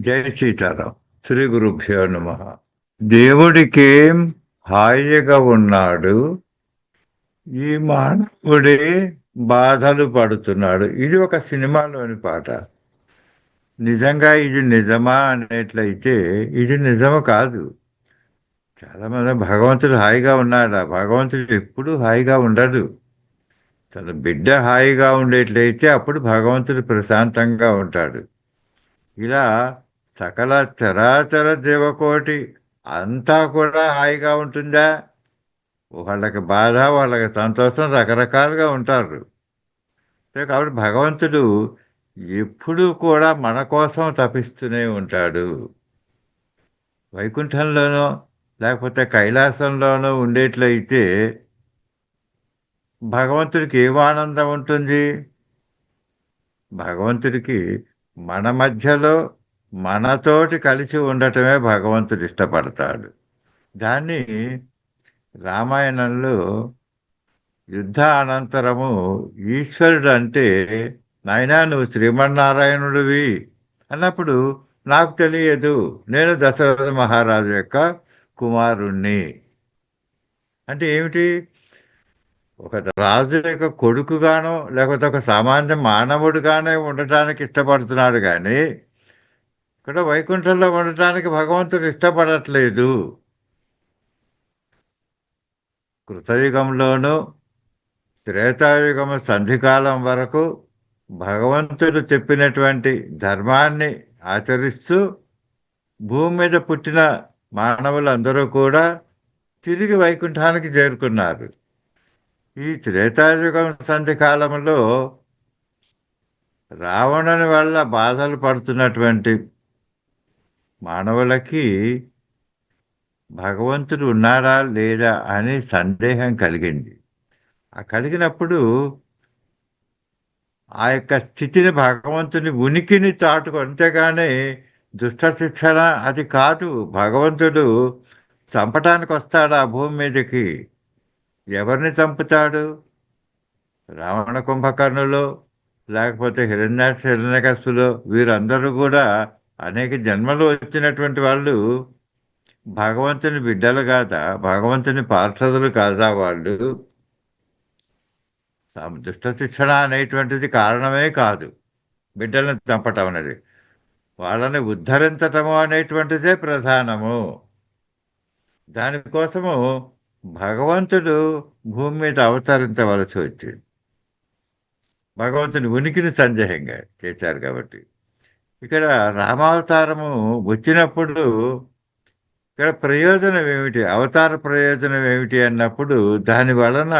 జై సీతారాం. శ్రీ గురుభ్యో నమ. దేవుడికేం హాయిగా ఉన్నాడు, ఈ మానవుడే బాధలు పడుతున్నాడు. ఇది ఒక సినిమాలోని పాట. నిజంగా ఇది నిజమా అనేట్లయితే ఇది నిజము కాదు. చాలా మంది భగవంతుడు హాయిగా ఉన్నాడా? భగవంతుడు ఎప్పుడూ హాయిగా ఉండడు. తన బిడ్డ హాయిగా ఉండేట్లయితే అప్పుడు భగవంతుడు ప్రశాంతంగా ఉంటాడు. ఇలా సకల చరాచర జీవకోటి అంతా కూడా హాయిగా ఉంటుందా? వాళ్ళకి బాధ, వాళ్ళకి సంతోషం రకరకాలుగా ఉంటారు. కాబట్టి భగవంతుడు ఎప్పుడూ కూడా మన కోసం తపిస్తూనే ఉంటాడు. వైకుంఠంలోనో లేకపోతే కైలాసంలోనో ఉండేట్లయితే భగవంతుడికి ఏం ఆనందం ఉంటుంది? భగవంతుడికి మన మధ్యలో మనతోటి కలిసి ఉండటమే భగవంతుడు ఇష్టపడతాడు. దాన్ని రామాయణంలో యుద్ధ అనంతరము ఈశ్వరుడు అంటే, నాయనా నువ్వు శ్రీమన్నారాయణుడివి అన్నప్పుడు, నాకు తెలియదు, నేను దశరథ మహారాజు యొక్క కుమారుణ్ణి అంటే ఏమిటి? ఒక రాజు యొక్క కొడుకుగానో లేకపోతే ఒక సామాన్య మానవుడిగానే ఉండటానికి ఇష్టపడుతున్నాడు కానీ ఇక్కడ వైకుంఠంలో ఉండటానికి భగవంతుడు ఇష్టపడట్లేదు. కృతయుగంలోనూ త్రేతాయుగము సంధికాలం వరకు భగవంతుడు చెప్పినటువంటి ధర్మాన్ని ఆచరిస్తూ భూమి మీద పుట్టిన మానవులందరూ కూడా తిరిగి వైకుంఠానికి చేరుకున్నారు. ఈ త్రేతాయుగం సంధికాలంలో రావణుని వల్ల బాధలు పడుతున్నటువంటి మానవులకి భగవంతుడు ఉన్నాడా లేదా అని సందేహం కలిగింది. ఆ కలిగినప్పుడు ఆ యొక్క స్థితిని, భగవంతుని ఉనికిని చాటుకు, అంతేగాని దుష్ట శిక్షణ అది కాదు. భగవంతుడు చంపటానికి వస్తాడు ఆ భూమి మీదకి. ఎవరిని చంపుతాడు? రావణ కుంభకర్ణులు, లేకపోతే హిరణ్యాక్ష హిరణ్యకశిపులు, వీరందరూ కూడా అనేక జన్మలు వచ్చినటువంటి వాళ్ళు భగవంతుని బిడ్డలు కాదా? భగవంతుని పార్షదులు కాదా వాళ్ళు? దుష్ట శిక్షణ అనేటువంటిది కారణమే కాదు బిడ్డలను చంపటం అనేది. వాళ్ళని ఉద్ధరించటము అనేటువంటిదే ప్రధానము. దానికోసము భగవంతుడు భూమి మీద అవతరించవలసి వచ్చింది. భగవంతుని ఉనికిని సందేహంగా చేశారు కాబట్టి. ఇక్కడ రామావతారము వచ్చినప్పుడు ఇక్కడ ప్రయోజనం ఏమిటి? అవతార ప్రయోజనం ఏమిటి అన్నప్పుడు దాని వలన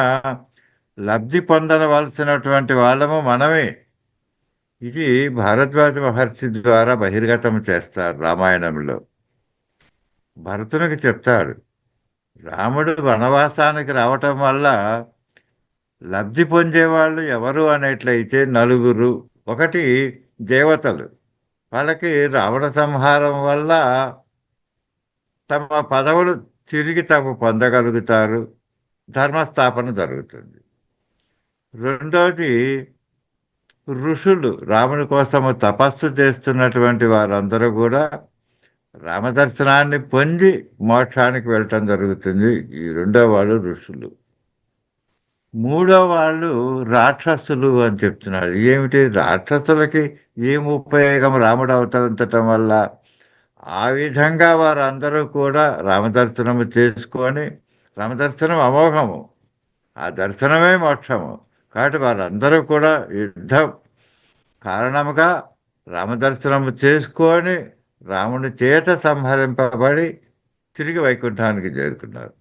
లబ్ధి పొందవలసినటువంటి వాళ్ళము మనమే. ఇది భారద్వాజ మహర్షి ద్వారా బహిర్గతం చేస్తారు రామాయణంలో. భరతునికి చెప్తాడు, రాముడు వనవాసానికి రావటం వల్ల లబ్ధి పొందేవాళ్ళు ఎవరు అనేట్లయితే నలుగురు. ఒకటి దేవతలు, వాళ్ళకి రావణ సంహారం వల్ల తమ పదవులు తిరిగి తాము పొందగలుగుతారు, ధర్మస్థాపన జరుగుతుంది. రెండోది ఋషులు, రాముని కోసము తపస్సు చేస్తున్నటువంటి వారందరూ కూడా రామదర్శనాన్ని పొంది మోక్షానికి వెళ్ళటం జరుగుతుంది. ఈ రెండో వాళ్ళు ఋషులు. మూడో వాళ్ళు రాక్షసులు అని చెప్తున్నాడు. ఏమిటి? రాక్షసులకి ఏం ఉపయోగం రాముడు అవతరించటం వల్ల? ఆ విధంగా వారందరూ కూడా రామదర్శనము చేసుకొని, రామదర్శనం అమోఘము, ఆ దర్శనమే మోక్షము. కాబట్టి వారందరూ కూడా యుద్ధం కారణముగా రామదర్శనము చేసుకొని రాముని చేత సంహరింపబడి తిరిగి వైకుంఠానికి చేరుకున్నారు.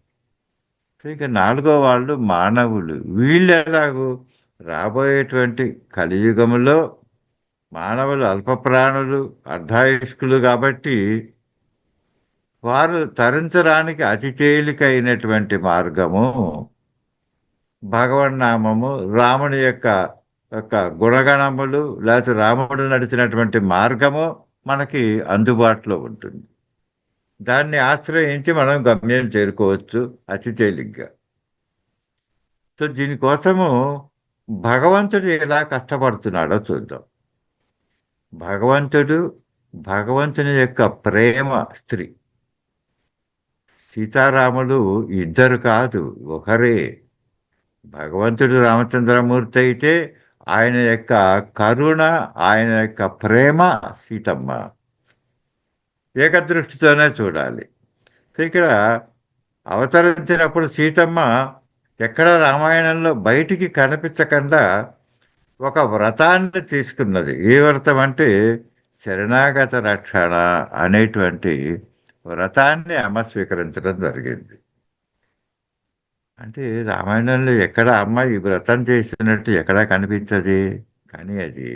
ఇక నాలుగో వాళ్ళు మానవులు. వీళ్ళు ఎలాగూ రాబోయేటువంటి కలియుగములో మానవులు అల్పప్రాణులు, అర్ధాయుష్కులు కాబట్టి వారు తరించడానికి అతి తేలికైనటువంటి మార్గము భగవన్నామము, రాముని యొక్క యొక్క గుణగణములు, లేకపోతే రాముడు నడిచినటువంటి మార్గము మనకి అందుబాటులో ఉంటుంది. దాన్ని ఆశ్రయించి మనం గమ్యం చేరుకోవచ్చు అతి తేలిగ్గా. సో దీనికోసము భగవంతుడు ఎలా కష్టపడుతున్నాడో చూద్దాం. భగవంతుడు భగవంతుని యొక్క ప్రేమ స్త్రీ. సీతారాములు ఇద్దరు కాదు, ఒకరే. భగవంతుడు రామచంద్రమూర్తి అయితే ఆయన యొక్క కరుణ, ఆయన యొక్క ప్రేమ సీతమ్మ. ఏకదృష్టితోనే చూడాలి. ఇక్కడ అవతరించినప్పుడు సీతమ్మ ఎక్కడ రామాయణంలో బయటికి కనిపించకుండా ఒక వ్రతాన్ని తీసుకున్నది. ఏ వ్రతం అంటే శరణాగత రక్షణ అనేటువంటి వ్రతాన్ని అమ్మ స్వీకరించడం జరిగింది. అంటే రామాయణంలో ఎక్కడ అమ్మ ఈ వ్రతం చేసినట్టు ఎక్కడా కనిపించదు. కానీ అది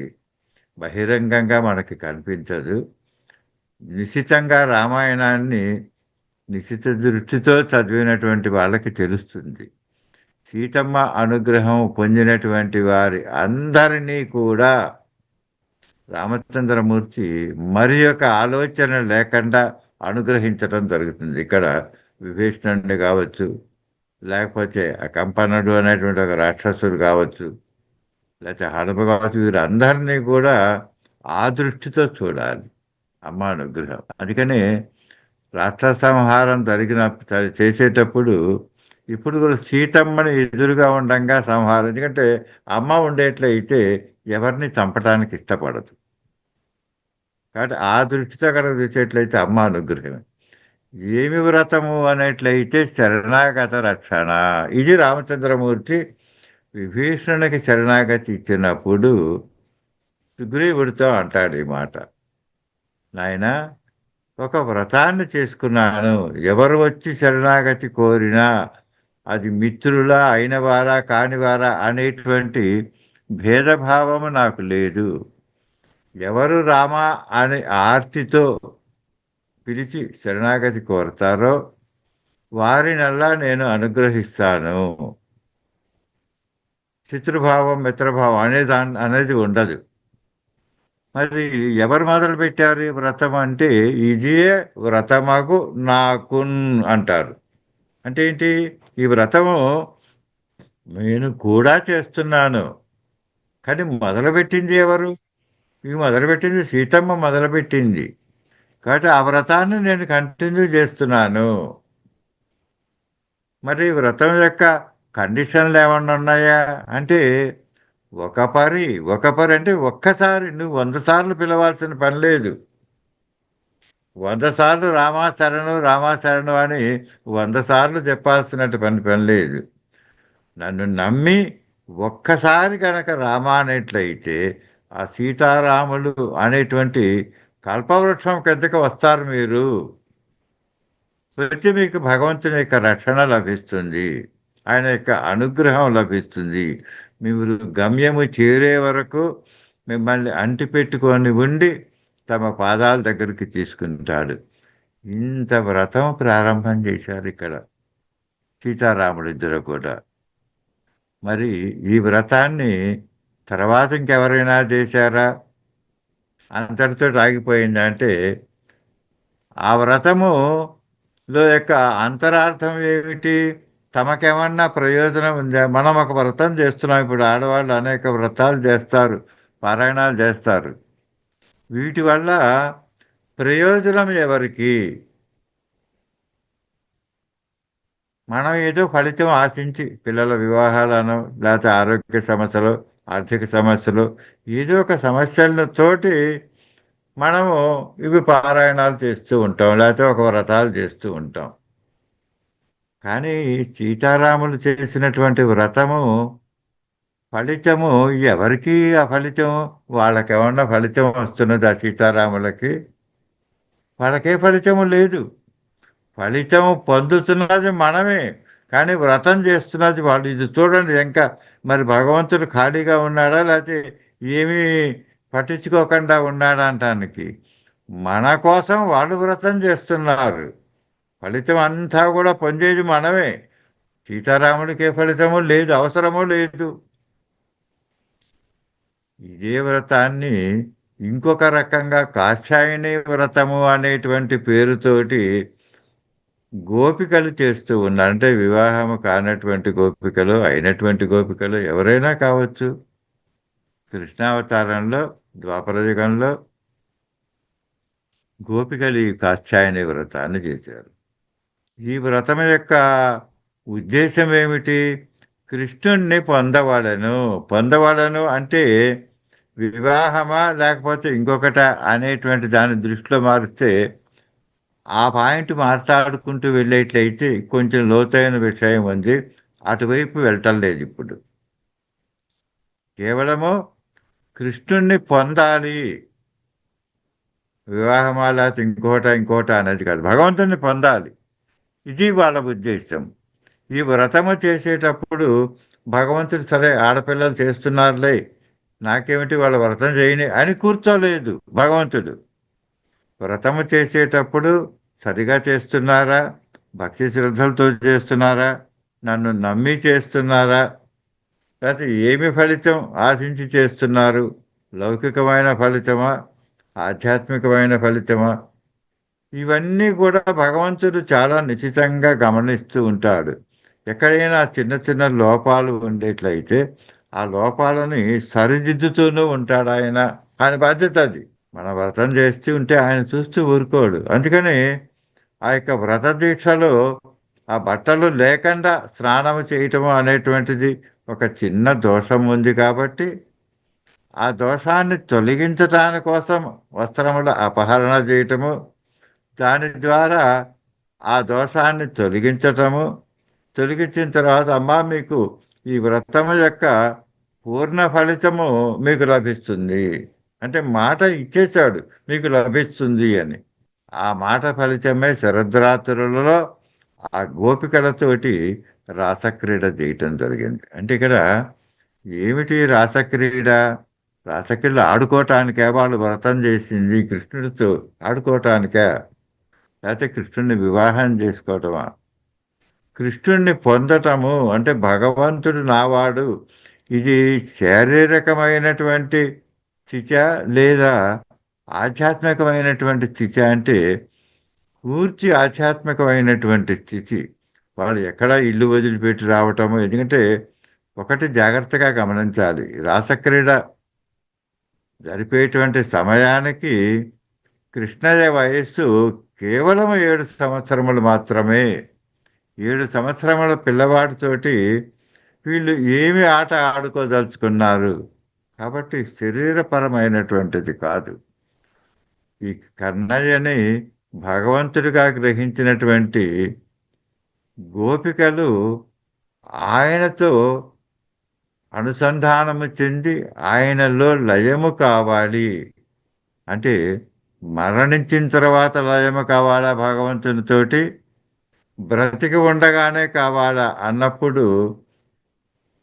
బహిరంగంగా మనకి కనిపించదు. నిశితంగా రామాయణాన్ని నిశిత దృష్టితో చదివినటువంటి వాళ్ళకి తెలుస్తుంది. సీతమ్మ అనుగ్రహం పొందినటువంటి వారి అందరినీ కూడా రామచంద్రమూర్తి మరి యొక్క ఆలోచన లేకుండా అనుగ్రహించడం జరుగుతుంది. ఇక్కడ విభీషణుడిని కావచ్చు, లేకపోతే ఆ కంపనుడు అనేటువంటి ఒక రాక్షసుడు కావచ్చు, లేకపోతే హనుమ కావచ్చు, వీరందరినీ కూడా ఆ దృష్టితో చూడాలి అమ్మ అనుగ్రహం. అందుకని రాక్షస సంహారం చేసేటప్పుడు ఇప్పుడు కూడా సీతమ్మని ఎదురుగా ఉండంగా సంహారం. ఎందుకంటే అమ్మ ఉండేట్లయితే ఎవరిని చంపడానికి ఇష్టపడదు. కాబట్టి ఆ దృష్టితో కనుక చూసేట్లయితే అమ్మ అనుగ్రహమే. ఏమి వ్రతము అనేట్లయితే శరణాగత రక్షణ. ఇది రామచంద్రమూర్తి విభీషణునికి శరణాగతి ఇచ్చినప్పుడు సుగ్రీవుడితో అంటాడు ఈ మాట. నాయన, ఒక వ్రతాన్ని చేసుకున్నాను. ఎవరు వచ్చి శరణాగతి కోరినా అది మిత్రులా అయినవారా కానివారా అనేటువంటి భేదభావము నాకు లేదు. ఎవరు రామా అని ఆర్తితో పిలిచి శరణాగతి కోరతారో వారినల్లా నేను అనుగ్రహిస్తాను. శత్రుభావం మిత్రభావం అనేది ఉండదు. మరి ఎవరు మొదలు పెట్టారు ఈ వ్రతం అంటే ఇదే వ్రతమగు నాకున్ అంటారు. అంటే ఏంటి? ఈ వ్రతము నేను కూడా చేస్తున్నాను. కానీ మొదలుపెట్టింది ఎవరు? ఇది మొదలుపెట్టింది సీతమ్మ మొదలుపెట్టింది. కాబట్టి ఆ వ్రతాన్ని నేను కంటిన్యూ చేస్తున్నాను. మరి వ్రతం యొక్క కండిషన్లు ఏమన్నా ఉన్నాయా అంటే ఒక పరి అంటే ఒక్కసారి నువ్వు 100 సార్లు పిలవాల్సిన పని లేదు. 100 సార్లు రామాశరణు రామాశరణు అని 100 సార్లు చెప్పాల్సినట్టు పని లేదు. నన్ను నమ్మి ఒక్కసారి కనుక రామ అనేట్లయితే ఆ సీతారాములు అనేటువంటి కల్పవృక్షం కిందకి వస్తారు మీరు. వచ్చి మీకు భగవంతుని యొక్క రక్షణ లభిస్తుంది, ఆయన యొక్క అనుగ్రహం లభిస్తుంది. మీరు గమ్యము చేరే వరకు మిమ్మల్ని అంటిపెట్టుకొని ఉండి తమ పాదాల దగ్గరికి తీసుకుంటాడు. ఇంత వ్రతం ప్రారంభం చేశారు ఇక్కడ సీతారాముడిద్దరు కూడా. మరి ఈ వ్రతాన్ని తర్వాత ఇంకెవరైనా చేశారా? అంతటితో ఆగిపోయిందా అంటే ఆ వ్రతములో యొక్క అంతరార్థం ఏమిటి? తమకేమన్నా ప్రయోజనం ఉందా? మనం ఒక వ్రతం చేస్తున్నాం. ఇప్పుడు ఆడవాళ్ళు అనేక వ్రతాలు చేస్తారు, పారాయణాలు చేస్తారు. వీటి వల్ల ప్రయోజనం ఎవరికి? మనం ఏదో ఫలితం ఆశించి పిల్లల వివాహాలను, లేకపోతే ఆరోగ్య సమస్యలు, ఆర్థిక సమస్యలు, ఏదో ఒక సమస్యలతోటి మనము ఇవి పారాయణాలు చేస్తూ ఉంటాం, లేకపోతే ఒక వ్రతాలు చేస్తూ ఉంటాం. కానీ సీతారాములు చేసినటువంటి వ్రతము ఫలితము ఎవరికి? ఆ ఫలితం వాళ్ళకేమన్నా ఫలితం వస్తున్నది? ఆ సీతారాములకి వాళ్ళకే ఫలితము లేదు. ఫలితము పొందుతున్నది మనమే, కానీ వ్రతం చేస్తున్నది వాళ్ళు. ఇది చూడండి, ఇంకా మరి భగవంతుడు ఖాళీగా ఉన్నాడా, లేకపోతే ఏమీ పట్టించుకోకుండా ఉన్నాడా అంటానికి. మన కోసం వాళ్ళు వ్రతం చేస్తున్నారు. ఫలితం అంతా కూడా పొందేది మనమే. సీతారాముడికి ఏ ఫలితము లేదు, అవసరము లేదు. ఇదే వ్రతాన్ని ఇంకొక రకంగా కాత్యాయని వ్రతము అనేటువంటి పేరుతోటి గోపికలు చేస్తూ ఉన్నారు. అంటే వివాహము కానటువంటి గోపికలు, అయినటువంటి గోపికలు ఎవరైనా కావచ్చు. కృష్ణావతారంలో, ద్వాపర యుగంలో గోపికలు ఈ కాత్యాయని వ్రతాన్ని చేశారు. ఈ వ్రతం యొక్క ఉద్దేశం ఏమిటి? కృష్ణుణ్ణి పొందవలను. పొందవలను అంటే వివాహమా లేకపోతే ఇంకొకటా అనేటువంటి దాన్ని దృష్టిలో మారిస్తే ఆ పాయింట్ మాట్లాడుకుంటూ వెళ్ళేట్లయితే కొంచెం లోతైన విషయం ఉంది. అటువైపు వెళ్ళటం లేదు ఇప్పుడు. కేవలము కృష్ణుణ్ణి పొందాలి. వివాహమా లేకపోతే ఇంకోట అనేది కాదు. భగవంతుణ్ణి పొందాలి. ఇది వాళ్ళ ఉద్దేశం. ఈ వ్రతము చేసేటప్పుడు భగవంతుడు సరే ఆడపిల్లలు చేస్తున్నారులే, నాకేమిటి వాళ్ళ వ్రతం చేయని అని కూర్చోలేదు భగవంతుడు. వ్రతము చేసేటప్పుడు సరిగా చేస్తున్నారా, భక్తి శ్రద్ధలతో చేస్తున్నారా, నన్ను నమ్మి చేస్తున్నారా, లేకపోతే ఏమి ఫలితం ఆశించి చేస్తున్నారు, లౌకికమైన ఫలితమా ఆధ్యాత్మికమైన ఫలితమా, ఇవన్నీ కూడా భగవంతుడు చాలా నిశ్చితంగా గమనిస్తూ ఉంటాడు. ఎక్కడైనా చిన్న చిన్న లోపాలు ఉండేట్లయితే ఆ లోపాలని సరిదిద్దుతూనూ ఉంటాడు ఆయన. ఆయన బాధ్యత అది. మన వ్రతం చేస్తూ ఉంటే ఆయన చూస్తూ ఊరుకోడు. అందుకని ఆ యొక్క వ్రత దీక్షలో ఆ బట్టలు లేకుండా స్నానం చేయటము అనేటువంటిది ఒక చిన్న దోషం ఉంది కాబట్టి ఆ దోషాన్ని తొలగించటాని కోసం వస్త్రముల అపహరణ చేయటము, దాని ద్వారా ఆ దోషాన్ని తొలగించిన తర్వాత అమ్మా మీకు ఈ వ్రతము యొక్క పూర్ణ ఫలితము మీకు లభిస్తుంది అంటే మాట ఇచ్చేశాడు, మీకు లభిస్తుంది అని. ఆ మాట ఫలితమే శరద్రాత్రులలో ఆ గోపికలతోటి రాసక్రీడ చేయటం జరిగింది. అంటే ఇక్కడ ఏమిటి రాసక్రీడ? రాసక్రీడ ఆడుకోవటానికే వాళ్ళు వ్రతం చేసింది, కృష్ణుడితో ఆడుకోవటానికే, లేకపోతే కృష్ణుడిని వివాహం చేసుకోవటమా? కృష్ణుడిని పొందటము అంటే భగవంతుడు నావాడు, ఇది శారీరకమైనటువంటి స్థిత లేదా ఆధ్యాత్మికమైనటువంటి స్థితి అంటే పూర్తి ఆధ్యాత్మికమైనటువంటి స్థితి. వాళ్ళు ఎక్కడ ఇల్లు వదిలిపెట్టి రావటము, ఎందుకంటే ఒకటి జాగ్రత్తగా గమనించాలి, రాసక్రీడ జరిపేటువంటి సమయానికి కృష్ణయ్య వయస్సు కేవలం 7 సంవత్సరములు మాత్రమే. 7 సంవత్సరముల పిల్లవాడితోటి వీళ్ళు ఏమి ఆట ఆడుకోదలుచుకున్నారు? కాబట్టి శరీరపరమైనటువంటిది కాదు. ఈ కన్నయ్యని భగవంతుడిగా గ్రహించినటువంటి గోపికలు ఆయనతో అనుసంధానము చెంది ఆయనలో లయము కావాలి. అంటే మరణించిన తర్వాత లయము కావాలా భగవంతునితోటి, బ్రతికి ఉండగానే కావాలా అన్నప్పుడు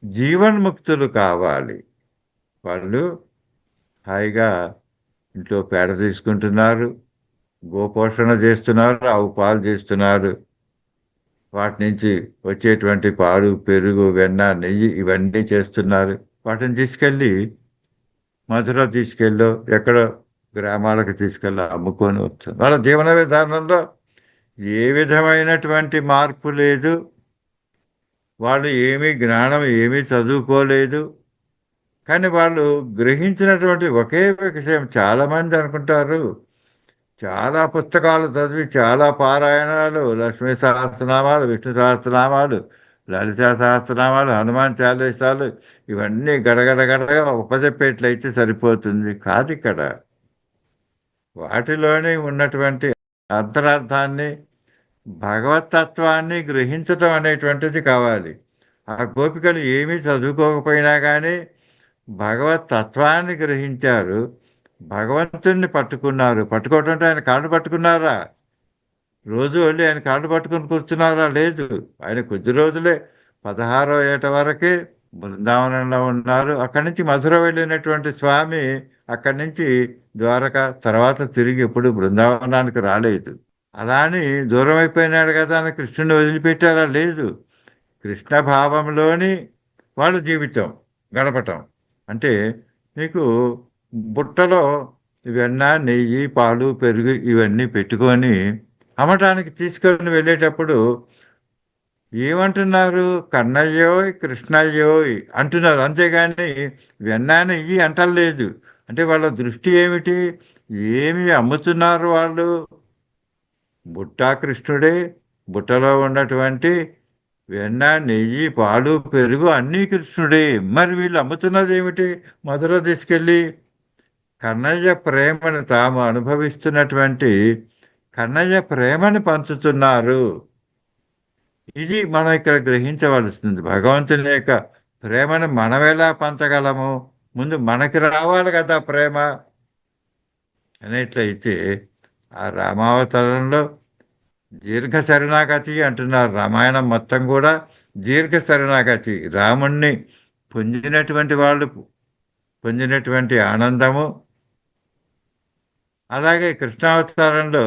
జీవన్ముక్తులు కావాలి. వాళ్ళు హాయిగా ఇంట్లో పేడ తీసుకుంటున్నారు, గోపోషణ చేస్తున్నారు, ఆవు పాలు చేస్తున్నారు, వాటి నుంచి వచ్చేటువంటి పాలు, పెరుగు, వెన్న, నెయ్యి ఇవన్నీ చేస్తున్నారు. వాటిని తీసుకెళ్ళి మధుర తీసుకెళ్ళో ఎక్కడో గ్రామాలకు తీసుకెళ్ళి అమ్ముకొని వస్తుంది. వాళ్ళ జీవన విధానంలో ఏ విధమైనటువంటి మార్పు లేదు. వాళ్ళు జ్ఞానం ఏమీ చదువుకోలేదు. కానీ వాళ్ళు గ్రహించినటువంటి ఒకే విషయం, చాలామంది అనుకుంటారు చాలా పుస్తకాలు చదివి, చాలా పారాయణాలు, లక్ష్మీ సహస్రనామాలు, విష్ణు సహస్రనామాలు, లలితా సహస్రనామాలు, హనుమాన్ చాలీసాలు ఇవన్నీ గడగడగా ఉపజెప్పేట్లయితే సరిపోతుంది కాదు. ఇక్కడ వాటిలోనే ఉన్నటువంటి అంతరార్థాన్ని, భగవతత్వాన్ని గ్రహించటం అనేటువంటిది కావాలి. ఆ గోపికలు ఏమీ చదువుకోకపోయినా కానీ భగవతత్వాన్ని గ్రహించారు, భగవంతుణ్ణి పట్టుకున్నారు. పట్టుకోవటం అంటే ఆయన కాళ్ళు పట్టుకున్నారా? రోజు వెళ్ళి ఆయన కాళ్ళు పట్టుకుని కూర్చున్నారా? లేదు. ఆయన కొద్ది రోజులే 16వ ఏట వరకే బృందావనంలో ఉన్నారు. అక్కడి నుంచి మధుర వెళ్ళినటువంటి స్వామి అక్కడి నుంచి ద్వారక, తర్వాత తిరిగి ఎప్పుడు బృందావనానికి రాలేదు. అలా అని దూరం అయిపోయినాడు కదా అని కృష్ణుని వదిలిపెట్టారా? లేదు. కృష్ణ భావంలోని వాళ్ళ జీవితం గడపటం అంటే మీకు బుట్టలో వెన్న, నెయ్యి, పాలు, పెరుగు ఇవన్నీ పెట్టుకొని అమ్మటానికి తీసుకొని వెళ్ళేటప్పుడు ఏమంటున్నారు? కన్నయ్యోయ్, కృష్ణయ్యోయ్ అంటున్నారు. అంతేగాని వెన్న, నెయ్యి అంటలేదు. అంటే వాళ్ళ దృష్టి ఏమిటి? ఏమి అమ్ముతున్నారు వాళ్ళు? బుట్టా కృష్ణుడే, బుట్టలో ఉన్నటువంటి వెన్న, నెయ్యి, పాలు, పెరుగు అన్నీ కృష్ణుడే. మరి వీళ్ళు అమ్ముతున్నది ఏమిటి? మధుర తీసుకెళ్ళి కన్నయ్య ప్రేమను తాము అనుభవిస్తున్నటువంటి కన్నయ్య ప్రేమను పంచుతున్నారు. ఇది మనం ఇక్కడ గ్రహించవలసింది. భగవంతుని యొక్క ప్రేమను మనం ఎలా పంచగలము? ముందు మనకి రావాలి కదా ప్రేమ. అనేట్లయితే ఆ రామావతారంలో దీర్ఘ శరణాగతి అంటున్నారు. రామాయణం మొత్తం కూడా దీర్ఘ శరణాగతి. రాముణ్ణి పొందినటువంటి వాళ్ళు పొందినటువంటి ఆనందము, అలాగే కృష్ణావతారంలో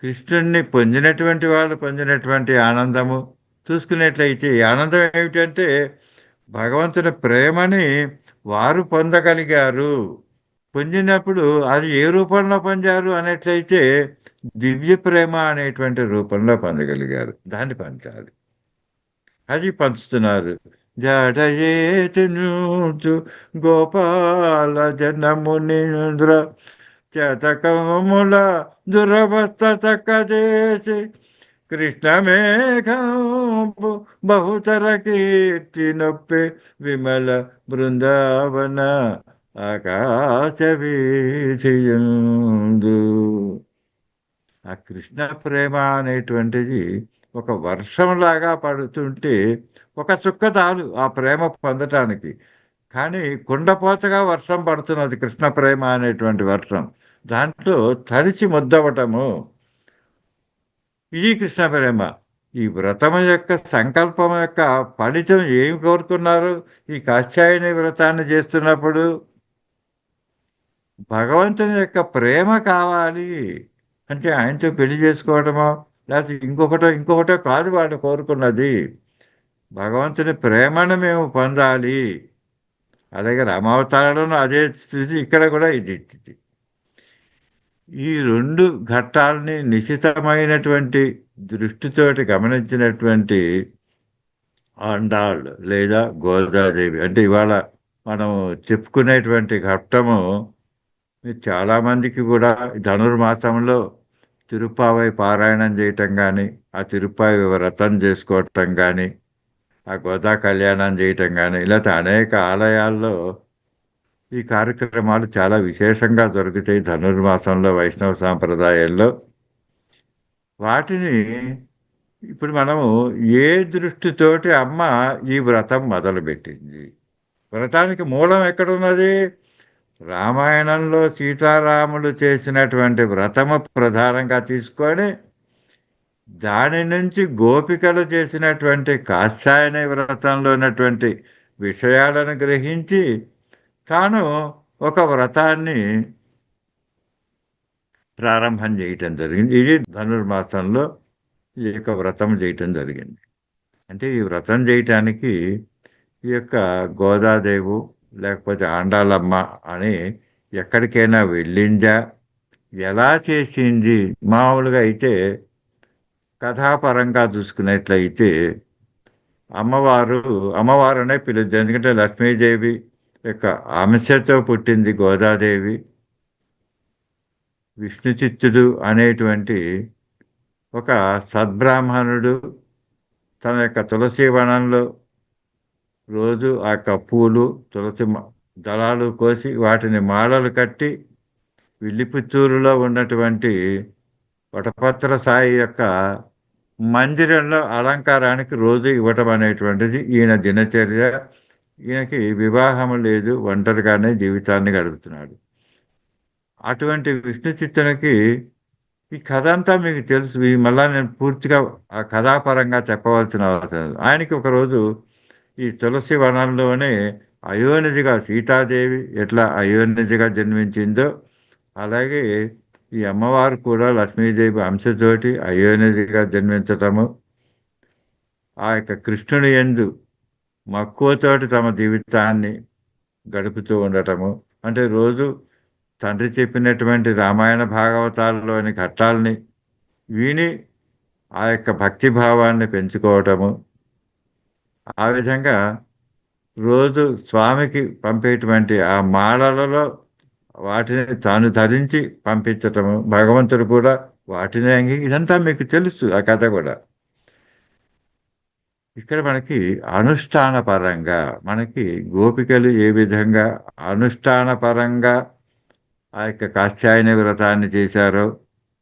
కృష్ణుణ్ణి పొందినటువంటి వాళ్ళు పొందినటువంటి ఆనందము చూసుకున్నట్లయితే, ఈ ఆనందం ఏమిటంటే భగవంతుని ప్రేమని వారు పొందగలిగారు. పొందినప్పుడు అది ఏ రూపంలో పొందారు అనేట్లయితే దివ్య ప్రేమ అనేటువంటి రూపంలో పొందగలిగారు. దాన్ని పంచాలి. అది పంచుతున్నారు. జడయేతు గోపాల జనమునింద్ర శతకముల దురవస్థ చక్కదేసి కృష్ణమేఘంబు బహుతర కీర్తి నొప్పే విమల బృందావన ఆకాశ వీధియందు. ఆ కృష్ణ ప్రేమ అనేటువంటిది ఒక వర్షంలాగా పడుతుంటే ఒక చుక్క చాలు ఆ ప్రేమ పొందటానికి. కానీ కుండపోతగా వర్షం పడుతున్నది కృష్ణ ప్రేమ అనేటువంటి వర్షం. దాంట్లో తడిచి ముద్దవటము. ఇది కృష్ణ ప్రేమ. ఈ వ్రతము యొక్క సంకల్పం యొక్క ఫలితం ఏమి కోరుకున్నారు? ఈ కాత్యాయని వ్రతాన్ని చేస్తున్నప్పుడు భగవంతుని యొక్క ప్రేమ కావాలి అంటే ఆయనతో పెళ్లి చేసుకోవటమో లేకపోతే ఇంకొకటో కాదు వాళ్ళు కోరుకున్నది. భగవంతుని ప్రేమను మేము పొందాలి. అలాగే రామావతారంలోనూ అదే స్థితి, ఇక్కడ కూడా ఇది స్థితి. ఈ రెండు ఘట్టాలని నిశితమైనటువంటి దృష్టితోటి గమనించినటువంటి ఆండాళ్ లేదా గోదాదేవి, అంటే ఇవాళ మనం చెప్పుకునేటువంటి ఘట్టము చాలామందికి కూడా ధనుర్మాసంలో తిరుప్పావై పారాయణం చేయటం కానీ, ఆ తిరుప్పావి వ్రతం చేసుకోవటం కానీ, ఆ గోదా కళ్యాణం చేయటం కానీ, లేకపోతే అనేక ఆలయాల్లో ఈ కార్యక్రమాలు చాలా విశేషంగా దొరుకుతాయి ధనుర్మాసంలో వైష్ణవ సాంప్రదాయాల్లో. వాటిని ఇప్పుడు మనము ఏ దృష్టితోటి అమ్మ ఈ వ్రతం మొదలుపెట్టింది? వ్రతానికి మూలం ఎక్కడున్నది? రామాయణంలో సీతారాములు చేసినటువంటి వ్రతము ప్రధానంగా తీసుకొని దాని నుంచి గోపికలు చేసినటువంటి కాత్యాయని వ్రతంలో ఉన్నటువంటి విషయాలను గ్రహించి తాను ఒక వ్రతాన్ని ప్రారంభం చేయటం జరిగింది. ఇది ధనుర్మాసంలో ఈ యొక్క వ్రతం చేయటం జరిగింది. అంటే ఈ వ్రతం చేయటానికి ఈ యొక్క గోదాదేవు లేకపోతే ఆండాలమ్మ అని ఎక్కడికైనా వెళ్ళిందా, ఎలా చేసింది? మామూలుగా అయితే కథాపరంగా చూసుకున్నట్లయితే అమ్మవారనే పిలుద్ది. ఎందుకంటే లక్ష్మీదేవి యొక్క అంశతో పుట్టింది గోదాదేవి. విష్ణుచిత్తుడు అనేటువంటి ఒక సద్బ్రాహ్మణుడు తన యొక్క తులసి వనంలో రోజు ఆ యొక్క పూలు, తులసి దళాలు కోసి వాటిని మాలలు కట్టి విల్లిపుత్తూరులో ఉన్నటువంటి వటపత్ర సాయి యొక్క మందిరంలో అలంకారానికి రోజు ఇవ్వటం అనేటువంటిది ఈయన దినచర్య. ఈయనకి వివాహం లేదు, ఒంటరిగానే జీవితాన్ని గడుపుతున్నాడు. అటువంటి విష్ణు చిత్తునికి ఈ కథ అంతా మీకు తెలుసు. మళ్ళా నేను పూర్తిగా ఆ కథాపరంగా చెప్పవలసిన అవసరం లేదు. ఆయనకి ఒకరోజు ఈ తులసి వనంలోనే అయోనిజిగా సీతాదేవి ఎట్లా అయోనిజిగా జన్మించిందో అలాగే ఈ అమ్మవారు కూడా లక్ష్మీదేవి అంశతోటి అయోనిజిగా జన్మించటము, ఆ యొక్క కృష్ణుని యందు మక్కువతోటి తమ జీవితాన్ని గడుపుతూ ఉండటము. అంటే రోజు తండ్రి చెప్పినటువంటి రామాయణ భాగవతాలలోని ఘట్టాలని విని ఆ యొక్క భక్తిభావాన్ని పెంచుకోవటము. ఆ విధంగా రోజు స్వామికి పంపేటువంటి ఆ మాలలలో వాటిని తాను ధరించి పంపించటము, భగవంతుడు కూడా వాటిని ఇదంతా మీకు తెలుసు ఆ కథ కూడా. ఇక్కడ మనకి అనుష్ఠాన పరంగా మనకి గోపికలు ఏ విధంగా అనుష్ఠాన పరంగా ఆ యొక్క కాత్యాయని వ్రతాన్ని చేశారో,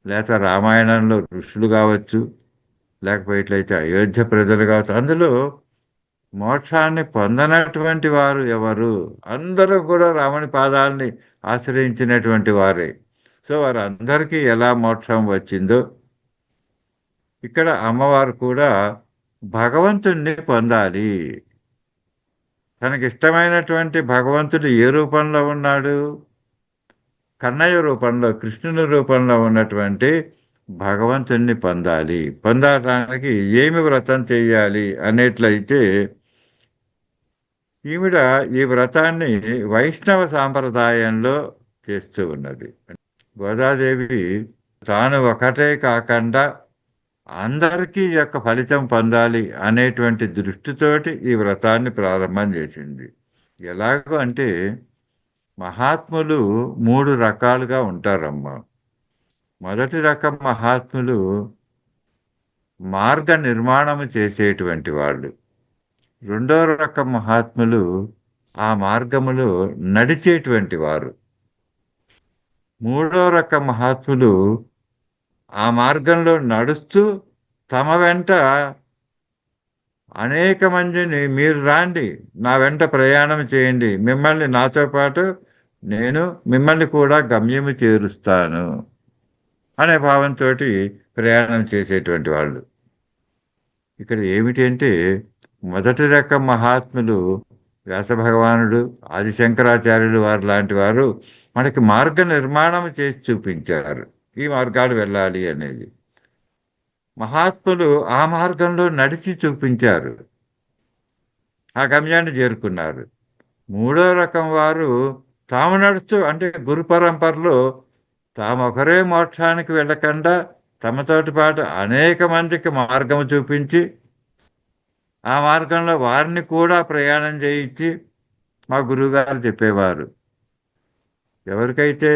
లేక రామాయణంలో ఋషులు కావచ్చు, లేకపోయిట్లయితే అయోధ్య ప్రజలు కావచ్చు, అందులో మోక్షాన్ని పొందనటువంటి వారు ఎవరు? అందరూ కూడా రాముని పాదాలని ఆశ్రయించినటువంటి వారే. సో వారందరికీ ఎలా మోక్షం వచ్చిందో ఇక్కడ అమ్మవారు కూడా భగవంతుణ్ణి పొందాలి. తనకిష్టమైనటువంటి భగవంతుడు ఏ రూపంలో ఉన్నాడు? కన్నయ్య రూపంలో, కృష్ణుని రూపంలో ఉన్నటువంటి భగవంతుణ్ణి పొందాలి. పొందడానికి ఏమి వ్రతం చేయాలి అనేట్లయితే ఈవిడ ఈ వ్రతాన్ని వైష్ణవ సాంప్రదాయంలో చేస్తూ ఉన్నది. గోదాదేవి తాను ఒకటే కాకుండా అందరికీ ఈ యొక్క ఫలితం పొందాలి అనేటువంటి దృష్టితోటి ఈ వ్రతాన్ని ప్రారంభం చేసింది. ఎలాగో అంటే మహాత్ములు 3 రకాలుగా ఉంటారమ్మా. మొదటి రకం మహాత్ములు మార్గ నిర్మాణము చేసేటువంటి వాళ్ళు. రెండో రకం మహాత్ములు ఆ మార్గములో నడిచేటువంటి వారు. మూడో రకం మహాత్ములు ఆ మార్గంలో నడుస్తూ తమ వెంట అనేక మందిని మీరు రాండి, నా వెంట ప్రయాణం చేయండి, మిమ్మల్ని నాతో పాటు నేను మిమ్మల్ని కూడా గమ్యము చేరుస్తాను అనే భావంతో ప్రయాణం చేసేటువంటి వాళ్ళు. ఇక్కడ ఏమిటి అంటే మొదటి రకం మహాత్ములు వ్యాస భగవానుడు, ఆదిశంకరాచార్యులు వారు లాంటి వారు మనకి మార్గ నిర్మాణం చేసి చూపించారు, ఈ మార్గాలు వెళ్ళాలి అనేది. మహాత్ములు ఆ మార్గంలో నడిచి చూపించారు, ఆ గమ్యాన్ని చేరుకున్నారు. మూడో రకం వారు తాము నడుస్తూ అంటే గురు పరంపరలో తామొకరే మోక్షానికి వెళ్ళకుండా తమతోటి పాటు అనేక మందికి మార్గము చూపించి ఆ మార్గంలో వారిని కూడా ప్రయాణం చేయించి మా గురువుగారు చెప్పేవారు, ఎవరికైతే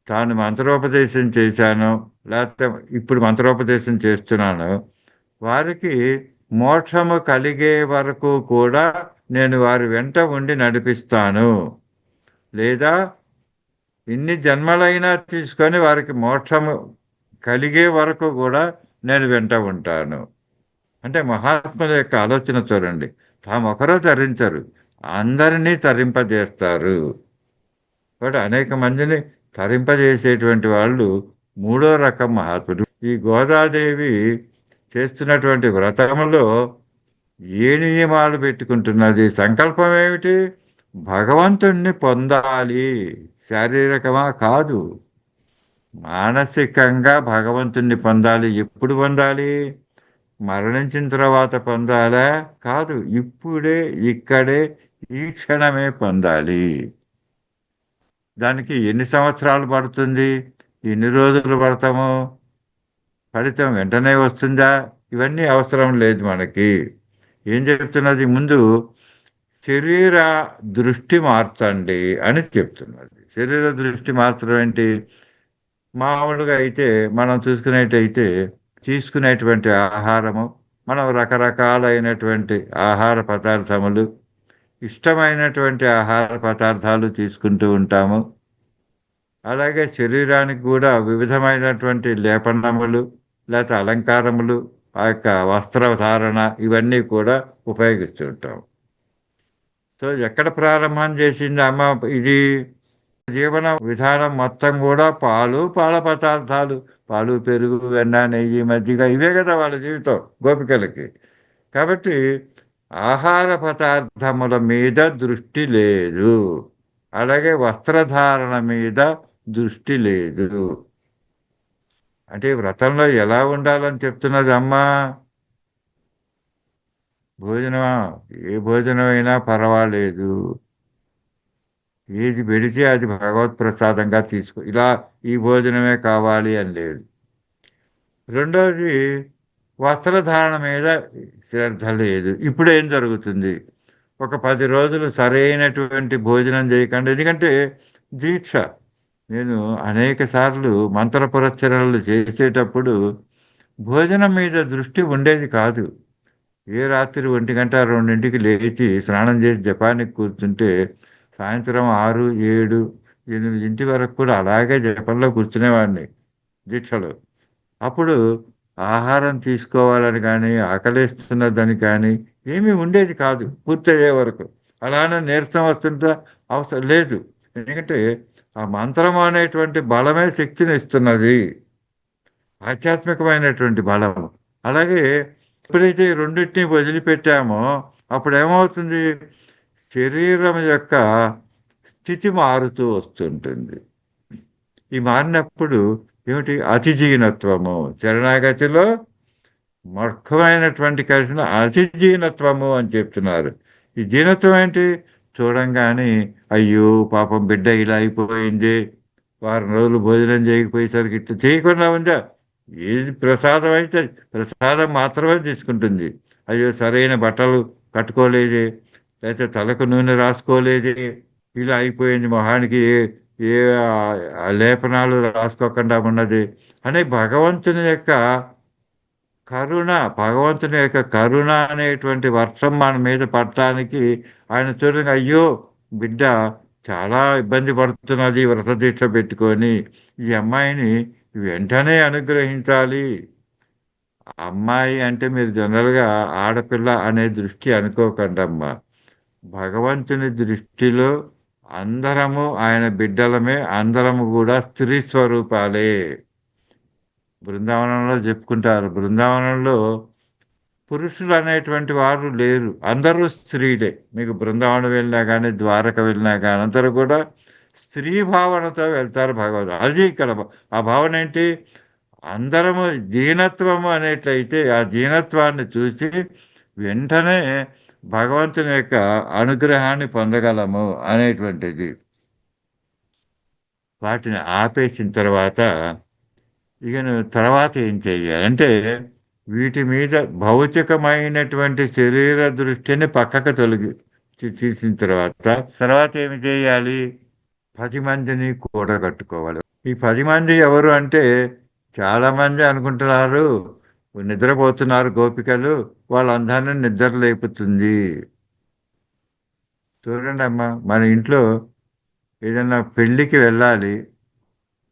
తాను మంత్రోపదేశం చేశానో లేకపోతే ఇప్పుడు మంత్రోపదేశం చేస్తున్నానో వారికి మోక్షము కలిగే వరకు కూడా నేను వారి వెంట ఉండి నడిపిస్తాను, లేదా ఇన్ని జన్మలైనా తీసుకొని వారికి మోక్షము కలిగే వరకు కూడా నేను వెంట ఉంటాను. అంటే మహాత్ముల యొక్క ఆలోచన చూడండి, తాము ఒకరో తరించరు, అందరినీ తరింపజేస్తారు. కాబట్టి అనేక మందిని తరింపజేసేటువంటి వాళ్ళు మూడో రకం మహాత్ముడు. ఈ గోదాదేవి చేస్తున్నటువంటి వ్రతములో ఏ నియమాలు పెట్టుకుంటున్నది? సంకల్పం ఏమిటి? భగవంతుణ్ణి పొందాలి. శారీరకమా? కాదు, మానసికంగా భగవంతుణ్ణి పొందాలి. ఎప్పుడు పొందాలి? మరణించిన తర్వాత పొందాలా? కాదు, ఇప్పుడే ఇక్కడే ఈ క్షణమే పొందాలి. దానికి ఎన్ని సంవత్సరాలు పడుతుంది? ఎన్ని రోజులు పడతాము? ఫలితం వెంటనే వస్తుందా? ఇవన్నీ అవసరం లేదు మనకి. ఏం చెప్తున్నది? ముందు శరీర దృష్టి మార్చండి అని చెప్తున్నది. శరీర దృష్టి మార్చడం ఏంటి? మామూలుగా అయితే మనం చూసుకునేటైతే తీసుకునేటువంటి ఆహారము, మనం రకరకాలైనటువంటి ఆహార పదార్థములు, ఇష్టమైనటువంటి ఆహార పదార్థాలు తీసుకుంటూ ఉంటాము. అలాగే శరీరానికి కూడా వివిధమైనటువంటి లేపనములు లేకపోతే అలంకారములు, ఆ యొక్క వస్త్రధారణ ఇవన్నీ కూడా ఉపయోగిస్తూ ఉంటాం. సో ఎక్కడ ప్రారంభం చేసింది అమ్మ ఇది? జీవన విధానం మొత్తం కూడా పాలు, పాల పదార్థాలు, పాలు, పెరుగు, వెన్న, నెయ్యి, మజ్జిగ, ఇవే కదా వాళ్ళ జీవితం గోపికలకి. కాబట్టి ఆహార పదార్థముల మీద దృష్టి లేదు, అలాగే వస్త్రధారణ మీద దృష్టి లేదు. అంటే వ్రతంలో ఎలా ఉండాలని చెప్తున్నది అమ్మా? భోజనమా? ఏ భోజనమైనా పర్వాలేదు, ఏది పెడితే అది భగవత్ ప్రసాదంగా తీసుకో, ఇలా ఈ భోజనమే కావాలి అని లేదు. రెండోది వస్త్రధారణ మీద శ్రద్ధ లేదు. ఇప్పుడు ఏం జరుగుతుంది? ఒక 10 రోజులు సరైనటువంటి భోజనం చేయకండి. ఎందుకంటే దీక్ష. నేను అనేక సార్లు మంత్ర పురస్చరణలు చేసేటప్పుడు భోజనం మీద దృష్టి ఉండేది కాదు. ఏ రాత్రి 1 గంట, 2కి లేచి స్నానం చేసి జపానికి కూర్చుంటే సాయంత్రం 6, 7, 8 వరకు కూడా అలాగే జపంలో కూర్చునేవాడిని దీక్షలో. అప్పుడు ఆహారం తీసుకోవాలని కానీ, ఆకలేస్తున్నదని కానీ ఏమీ ఉండేది కాదు పూర్తయ్యే వరకు. అలానే నీరసం వస్తుంటే అవసరం లేదు. ఎందుకంటే ఆ మంత్రం అనేటువంటి బలమే శక్తిని ఇస్తున్నది. ఆధ్యాత్మికమైనటువంటి బలం. అలాగే ఎప్పుడైతే ఈ రెండిటిని వదిలిపెట్టామో అప్పుడేమవుతుంది? శరీరం యొక్క స్థితి మారుతూ వస్తుంటుంది. ఈ మారినప్పుడు ఏమిటి? అతిజీనత్వము. శరణాగతిలో ముఖ్యమైనటువంటి కలిసిన అతిజీనత్వము అని చెప్తున్నారు. ఈ జీనత్వం ఏంటి? చూడంగానే అయ్యో పాపం బిడ్డ ఇలా అయిపోయింది, వారం రోజులు భోజనం చేయకపోయేసరికి ఇట్లా చేయకుండా ఉందా? ఏది ప్రసాదం అయితే ప్రసాదం మాత్రమే తీసుకుంటుంది. అయ్యో సరైన బట్టలు కట్టుకోలేదే, లేకపోతే తలకు నూనె రాసుకోలేదే, ఇలా అయిపోయింది, మొహానికి ఏ ఏ లేపనాలు రాసుకోకుండా ఉన్నది అనే భగవంతుని యొక్క కరుణ, భగవంతుని యొక్క కరుణ అనేటువంటి వర్షం మన మీద పడటానికి ఆయన చూడండి, అయ్యో బిడ్డ చాలా ఇబ్బంది పడుతున్నది వ్రత దీక్ష పెట్టుకొని, ఈ అమ్మాయిని వెంటనే అనుగ్రహించాలి. అమ్మాయి అంటే మీరు జనరల్గా ఆడపిల్ల అనే దృష్టి అనుకోకండమ్మా. భగవంతుని దృష్టిలో అందరము ఆయన బిడ్డలమే, అందరము కూడా స్త్రీ స్వరూపాలే. బృందావనంలో చెప్పుకుంటారు, బృందావనంలో పురుషులు అనేటువంటి వారు లేరు, అందరూ స్త్రీలే. మీకు బృందావనం వెళ్ళినా కానీ, ద్వారక వెళ్ళినా కానీ అందరూ కూడా స్త్రీ భావనతో వెళ్తారు భగవంతుడు. అది ఇక్కడ ఆ భావన ఏంటి? అందరము దీనత్వము అనేట్లయితే ఆ దీనత్వాన్ని చూసి వెంటనే భగవంతుని యొక్క అనుగ్రహాన్ని పొందగలము అనేటువంటిది. వాటిని ఆపేసిన తర్వాత ఇక నువ్వు తర్వాత ఏం చెయ్యాలి అంటే, వీటి మీద భౌతికమైనటువంటి శరీర దృష్టిని పక్కకు తీసిన తర్వాత తర్వాత ఏమి చేయాలి? 10 మందిని కూడగట్టుకోవాలి. ఈ 10 మంది ఎవరు అంటే, చాలామంది అనుకుంటున్నారు నిద్రపోతున్నారు గోపికలు, వాళ్ళందరినీ నిద్ర లేపుతుంది. చూడండి అమ్మా, మన ఇంట్లో ఏదైనా పెళ్ళికి వెళ్ళాలి,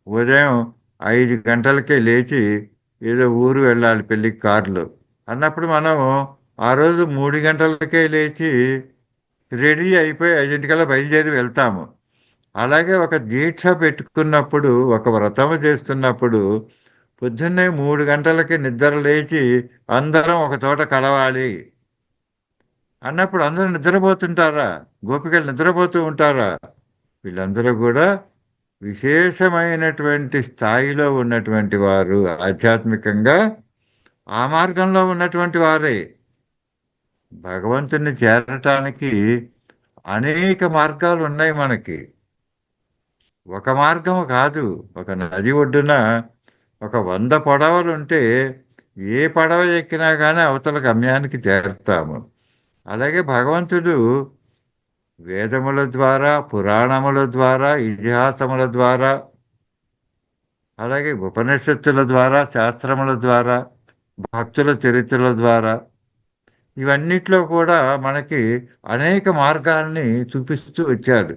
ఉదయం 5 గంటలకే లేచి ఏదో ఊరు వెళ్ళాలి పెళ్ళికి కారులో అన్నప్పుడు మనం ఆ రోజు 3 గంటలకే లేచి రెడీ అయిపోయి 5 బయలుదేరి వెళ్తాము. అలాగే ఒక దీక్ష పెట్టుకున్నప్పుడు, ఒక వ్రతము చేస్తున్నప్పుడు పొద్దున్నే 3 గంటలకి నిద్ర లేచి అందరం ఒక చోట కలవాలి అన్నప్పుడు అందరూ నిద్రపోతుంటారా? గోపికలు నిద్రపోతూ ఉంటారా? వీళ్ళందరూ కూడా విశేషమైనటువంటి స్థాయిలో ఉన్నటువంటి వారు, ఆధ్యాత్మికంగా ఆ మార్గంలో ఉన్నటువంటి వారే. భగవంతుని చేరటానికి అనేక మార్గాలు ఉన్నాయి మనకి. ఒక మార్గము కాదు. ఒక నది ఒడ్డున ఒక 100 పడవలుంటే ఏ పడవ ఎక్కినా కానీ అవతల గమ్యానికి చేరుతాము. అలాగే భగవంతుడు వేదముల ద్వారా, పురాణముల ద్వారా, ఇతిహాసముల ద్వారా, అలాగే ఉపనిషత్తుల ద్వారా, శాస్త్రముల ద్వారా, భక్తుల చరిత్రల ద్వారా, ఇవన్నిట్లో కూడా మనకి అనేక మార్గాల్ని చూపిస్తూ వచ్చాడు.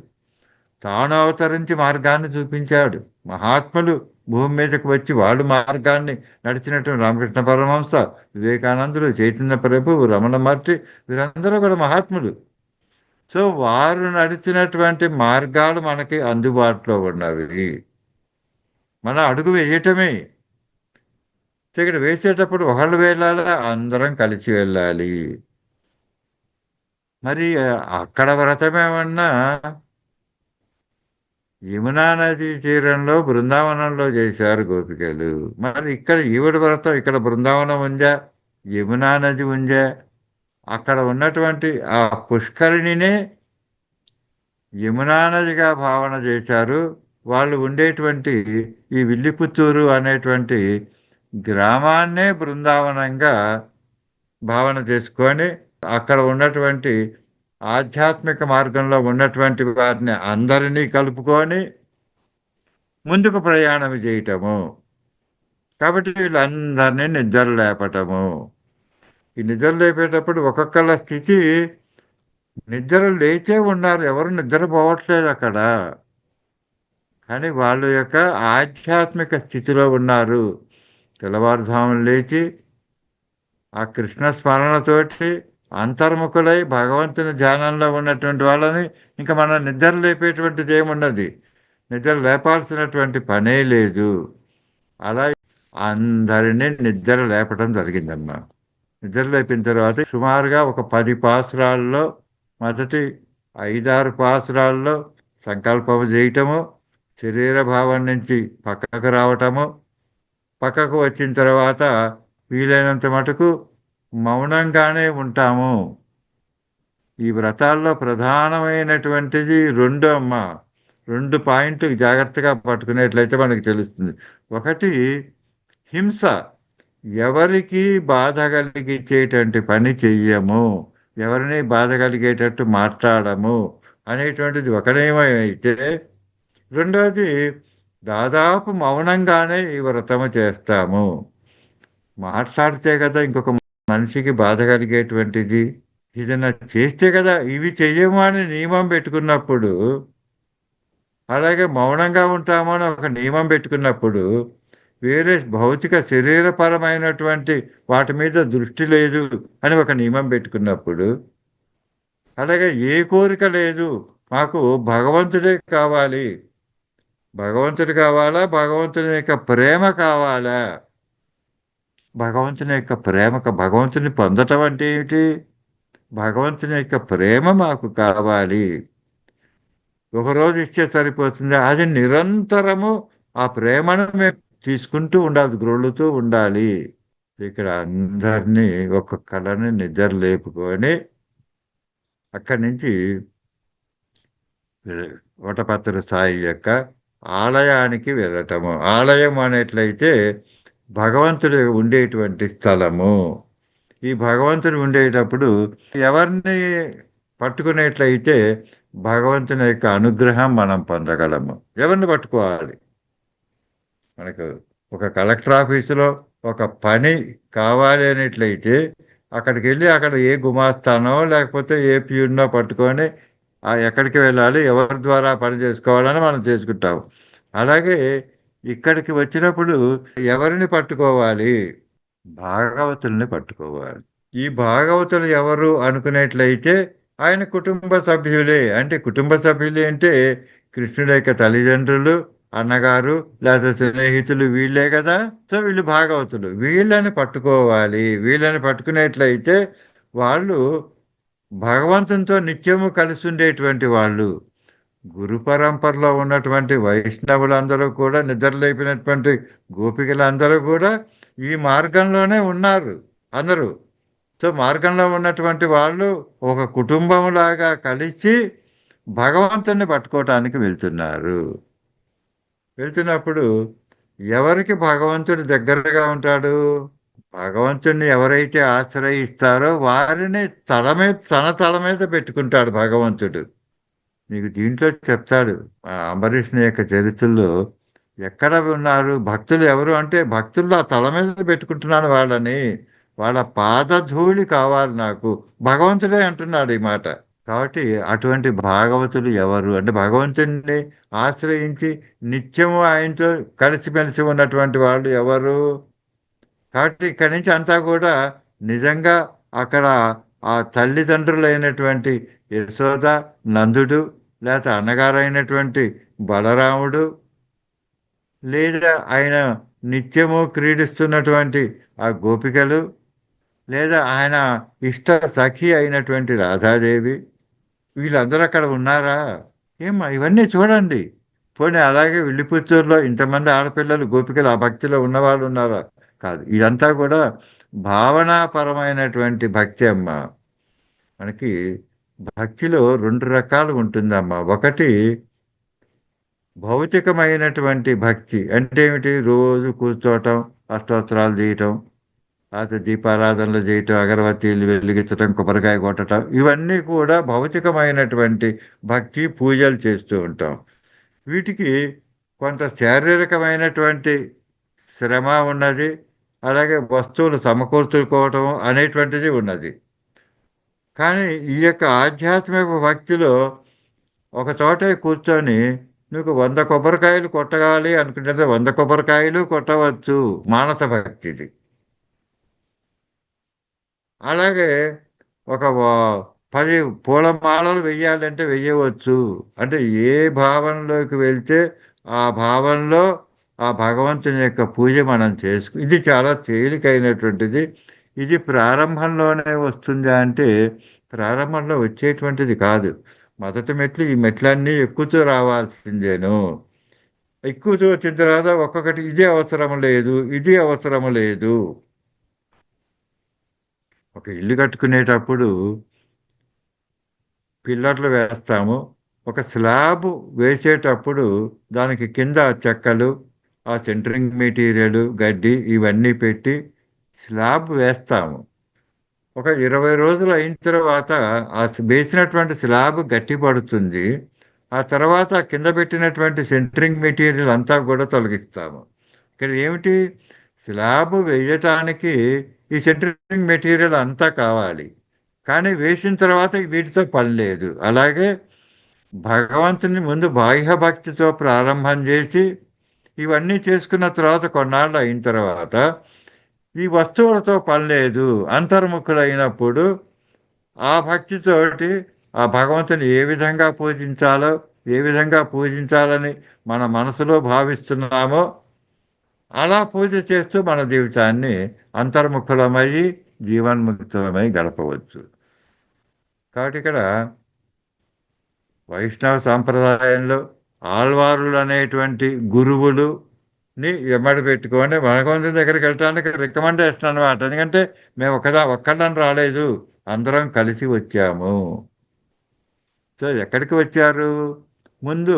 తాను అవతరించి మార్గాన్ని చూపించాడు. మహాత్ములు భూమి మీదకు వచ్చి వాళ్ళు మార్గాన్ని నడిచినటువంటి రామకృష్ణ పరమహంస, వివేకానందుడు, చైతన్య ప్రభు, రమణ మహర్షి, వీరందరూ కూడా మహాత్ములు. సో వారు నడిచినటువంటి మార్గాలు మనకి అందుబాటులో ఉన్నవి. మన అడుగు వేయటమే. ఇక్కడ వేసేటప్పుడు ఒకళ్ళు వెళ్ళాలా, అందరం కలిసి వెళ్ళాలి. మరి అక్కడ వ్రతమేమన్నా యమునా నది తీరంలో బృందావనంలో చేశారు గోపికలు. మరి ఇక్కడ ఈవిడ వ్రతం ఇక్కడ బృందావనం ఉందా, యమునా నది ఉందా? అక్కడ ఉన్నటువంటి ఆ పుష్కరిణినే యమునా నదిగా భావన చేశారు. వాళ్ళు ఉండేటువంటి ఈ విల్లిపుత్తూరు అనేటువంటి గ్రామాన్నే బృందావనంగా భావన చేసుకొని అక్కడ ఉన్నటువంటి ఆధ్యాత్మిక మార్గంలో ఉన్నటువంటి వారిని అందరినీ కలుపుకొని ముందుకు ప్రయాణం చేయటము. కాబట్టి వీళ్ళందరినీ నిద్ర లేపటము. ఈ నిద్ర లేపేటప్పుడు ఒక్కొక్కళ్ళ స్థితి నిద్ర లేచే ఉన్నారు. ఎవరు నిద్రపోవట్లేదు అక్కడ. కానీ వాళ్ళ యొక్క ఆధ్యాత్మిక స్థితిలో ఉన్నారు. తెల్లవారుజామున లేచి ఆ కృష్ణ స్మరణతోటి అంతర్ముఖులై భగవంతుని ధ్యానంలో ఉన్నటువంటి వాళ్ళని ఇంకా మనం నిద్ర లేపేటువంటిది ఏమున్నది? నిద్ర లేపాల్సినటువంటి పనే లేదు. అలా అందరినీ నిద్ర లేపటం జరిగిందమ్మా. నిద్ర లేపిన తర్వాత సుమారుగా ఒక 10 పాసురాల్లో మొదటి 5-6 పాసురాల్లో సంకల్పం చేయటము, శరీర భావం నుంచి పక్కకు రావటము, పక్కకు వచ్చిన తర్వాత వీలైనంత మటుకు మౌనంగానే ఉంటాము. ఈ వ్రతాల్లో ప్రధానమైనటువంటిది 2 అమ్మ. 2 పాయింట్లు జాగ్రత్తగా పట్టుకునేట్లయితే మనకు తెలుస్తుంది. ఒకటి హింస. ఎవరికి బాధ కలిగించేటువంటి పని చెయ్యము, ఎవరిని బాధ కలిగేటట్టు మాట్లాడము అనేటువంటిది ఒక నియమం అయితే, రెండోది దాదాపు మౌనంగానే ఈ వ్రతము చేస్తాము. మాట్లాడితే కదా ఇంకొక మనిషికి బాధ కలిగేటువంటిది. ఏదైనా చేస్తే కదా ఇవి చెయ్యము అని నియమం పెట్టుకున్నప్పుడు, అలాగే మౌనంగా ఉంటాము అని ఒక నియమం పెట్టుకున్నప్పుడు, వేరే భౌతిక శరీరపరమైనటువంటి వాటి మీద దృష్టి లేదు అని ఒక నియమం పెట్టుకున్నప్పుడు, అలాగే ఏ కోరిక లేదు, మాకు భగవంతుడే కావాలి, భగవంతుడు కావాలా, భగవంతుని యొక్క ప్రేమ కావాలా, భగవంతుని యొక్క భగవంతుని పొందటం అంటే ఏమిటి? భగవంతుని యొక్క ప్రేమ మాకు కావాలి. ఒకరోజు ఇస్తే సరిపోతుంది. అది నిరంతరము ఆ ప్రేమను మేము తీసుకుంటూ ఉండాలి, గ్రొళ్ళుతూ ఉండాలి. ఇక్కడ అందరినీ ఒక్కొక్కళ్ళని నిద్ర లేపుకొని అక్కడి నుంచి వటపత్ర సాయి యొక్క ఆలయానికి వెళ్ళటము. ఆలయం అనేట్లయితే భగవంతుడు ఉండేటువంటి స్థలము. ఈ భగవంతుడు ఉండేటప్పుడు ఎవరిని పట్టుకునేట్లయితే భగవంతుని యొక్క అనుగ్రహం మనం పొందగలము. ఎవరిని పట్టుకోవాలి? మనకు ఒక కలెక్టర్ ఆఫీసులో ఒక పని కావాలి అనేట్లయితే అక్కడికి వెళ్ళి అక్కడ ఏ గుమాస్తానో లేకపోతే ఏ ప్యూన్నో పట్టుకొని ఎక్కడికి వెళ్ళాలి, ఎవరి ద్వారా పని చేసుకోవాలని మనం చేసుకుంటాం. అలాగే ఇక్కడికి వచ్చినప్పుడు ఎవరిని పట్టుకోవాలి? భాగవతుల్ని పట్టుకోవాలి. ఈ భాగవతులు ఎవరు అనుకునేట్లయితే ఆయన కుటుంబ సభ్యులే. అంటే కుటుంబ సభ్యులు అంటే కృష్ణుడి యొక్క తల్లిదండ్రులు, అన్నగారు లేదా స్నేహితులు వీళ్ళే కదా. సో వీళ్ళు భాగవతులు. వీళ్ళని పట్టుకోవాలి. వీళ్ళని పట్టుకునేట్లయితే వాళ్ళు భగవంతునితో నిత్యము కలిసి ఉండేటువంటి వాళ్ళు. గురు పరంపరలో ఉన్నటువంటి వైష్ణవులందరూ కూడా, నిద్రలేపినటువంటి గోపికలందరూ కూడా ఈ మార్గంలోనే ఉన్నారు అందరూ. సో మార్గంలో ఉన్నటువంటి వాళ్ళు ఒక కుటుంబంలాగా కలిసి భగవంతుని పట్టుకోవటానికి వెళ్తున్నారు. వెళ్తున్నప్పుడు ఎవరికి భగవంతుడు దగ్గరగా ఉంటాడు? భగవంతుడిని ఎవరైతే ఆశ్రయిస్తారో వారిని తన తల మీద పెట్టుకుంటాడు భగవంతుడు. నీకు దీంట్లో చెప్తాడు అంబరీషుని యొక్క చరిత్రలో ఎక్కడ ఉన్నారు భక్తులు ఎవరు అంటే, భక్తులు ఆ తల మీద పెట్టుకుంటున్నాను వాళ్ళని, వాళ్ళ పాదధూళి కావాలి నాకు, భగవంతుడే అంటున్నాడు ఈ మాట. కాబట్టి అటువంటి భాగవతులు ఎవరు అంటే భగవంతుడిని ఆశ్రయించి నిత్యము ఆయనతో కలిసిమెలిసి ఉన్నటువంటి వాళ్ళు ఎవరు? కాబట్టి ఇక్కడి నుంచి అంతా కూడా నిజంగా అక్కడ ఆ తల్లిదండ్రులైనటువంటి యశోద, నందుడు, లేకపోతే అన్నగారైనటువంటి బలరాముడు, లేదా ఆయన నిత్యము క్రీడిస్తున్నటువంటి ఆ గోపికలు, లేదా ఆయన ఇష్ట సఖి అయినటువంటి రాధాదేవి, వీళ్ళందరూ అక్కడ ఉన్నారా? ఏమ్మా ఇవన్నీ చూడండి. పోనీ అలాగే విల్లిపుత్తూరులో ఇంతమంది ఆడపిల్లలు గోపికలు ఆ భక్తిలో ఉన్నవాళ్ళు ఉన్నారా? కాదు. ఇదంతా కూడా భావనాపరమైనటువంటి భక్తి అమ్మ. మనకి భక్తిలో 2 రకాలు ఉంటుందమ్మా. ఒకటి భౌతికమైనటువంటి భక్తి అంటే ఏమిటి? రోజు కూర్చోవటం, అష్టోత్తరాలు చేయటం, లేకపోతే దీపారాధనలు చేయటం, అగరబత్తీలు వెలిగించటం, కొబ్బరికాయ కొట్టటం, ఇవన్నీ కూడా భౌతికమైనటువంటి భక్తి పూజలు చేస్తూ ఉంటాం. వీటికి కొంత శారీరకమైనటువంటి శ్రమ ఉన్నది. అలాగే వస్తువులు సమకూర్చుకోవటం అనేటువంటిది ఉన్నది. కానీ ఈ యొక్క ఆధ్యాత్మిక భక్తిలో ఒక చోటే కూర్చొని నీకు 100 కొబ్బరికాయలు కొట్టగాలి అనుకుంటే 100 కొబ్బరికాయలు కొట్టవచ్చు. మానస భక్తిది. అలాగే ఒక 10 పూలమాలలు వెయ్యాలంటే వెయ్యవచ్చు. అంటే ఏ భావనలోకి వెళ్తే ఆ భావనలో ఆ భగవంతుని యొక్క పూజ మనం ఇది చాలా తేలికైనటువంటిది. ఇది ప్రారంభంలోనే వస్తుందా అంటే ప్రారంభంలో వచ్చేటువంటిది కాదు. మొదటి మెట్లు ఈ మెట్లన్నీ ఎక్కుతూ రావాల్సిందేను. ఎక్కుతూ వచ్చిన తర్వాత ఒక్కొక్కటి ఇది అవసరం లేదు, ఇది అవసరం లేదు. ఒక ఇల్లు కట్టుకునేటప్పుడు పిల్లర్లు వేస్తాము. ఒక స్లాబ్ వేసేటప్పుడు దానికి కింద చెక్కలు, ఆ సెంటరింగ్ మెటీరియల్, గడ్డి ఇవన్నీ పెట్టి స్లాబ్ వేస్తాము. ఒక 20 రోజులు అయిన తర్వాత ఆ వేసినటువంటి స్లాబ్ గట్టిపడుతుంది. ఆ తర్వాత కింద పెట్టినటువంటి సెంటరింగ్ మెటీరియల్ అంతా కూడా తొలగిస్తాము. ఇక్కడ ఏమిటి, స్లాబ్ వేయటానికి ఈ సెంటరింగ్ మెటీరియల్ అంతా కావాలి. కానీ వేసిన తర్వాత వీటితో పని లేదు. అలాగే భగవంతుని ముందు బాహ్య భక్తితో ప్రారంభం చేసి ఇవన్నీ చేసుకున్న తర్వాత కొన్నాళ్ళు అయిన తర్వాత ఈ వస్తువులతో పని లేదు. అంతర్ముఖులైనప్పుడు ఆ భక్తితోటి ఆ భగవంతుని ఏ విధంగా పూజించాలో, ఏ విధంగా పూజించాలని మన మనసులో భావిస్తున్నామో అలా పూజ చేస్తూ మన జీవితాన్ని అంతర్ముఖులమై జీవన్ముక్తులమై గడపవచ్చు. కాబట్టి ఇక్కడ వైష్ణవ సాంప్రదాయంలో ఆళ్వారులు అనేటువంటి గురువులుని ఎమ్మడి పెట్టుకొని భగవంతుని దగ్గరికి వెళ్ళటానికి రికమెండేషన్ అనమాట. ఎందుకంటే మేము ఒక్కళ్ళని రాలేదు, అందరం కలిసి వచ్చాము. సో ఎక్కడికి వచ్చారు? ముందు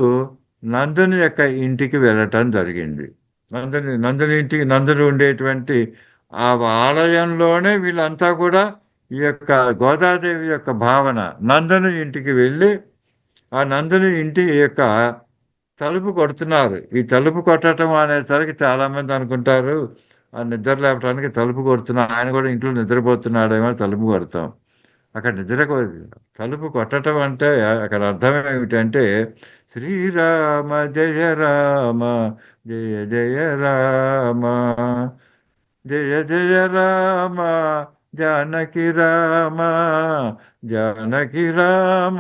నందుని యొక్క ఇంటికి వెళ్ళటం జరిగింది. నందుని ఉండేటువంటి ఆ ఆలయంలోనే వీళ్ళంతా కూడా ఈ యొక్క గోదాదేవి యొక్క భావన. నందుని ఇంటికి వెళ్ళి ఆ నందుని ఇంటి యొక్క తలుపు కొడుతున్నారు. ఈ తలుపు కొట్టడం అనేసరికి చాలామంది అనుకుంటారు ఆ నిద్ర లేపడానికి తలుపు కొడుతున్నా, ఆయన కూడా ఇంట్లో నిద్రపోతున్నాడేమో తలుపు కొడతాం. అక్కడ తలుపు కొట్టడం అంటే అక్కడ అర్థం ఏమిటంటే శ్రీరామ జయ రామ జయ జయ రామ జయ జయ రామ జానకి రామ జానకి రామ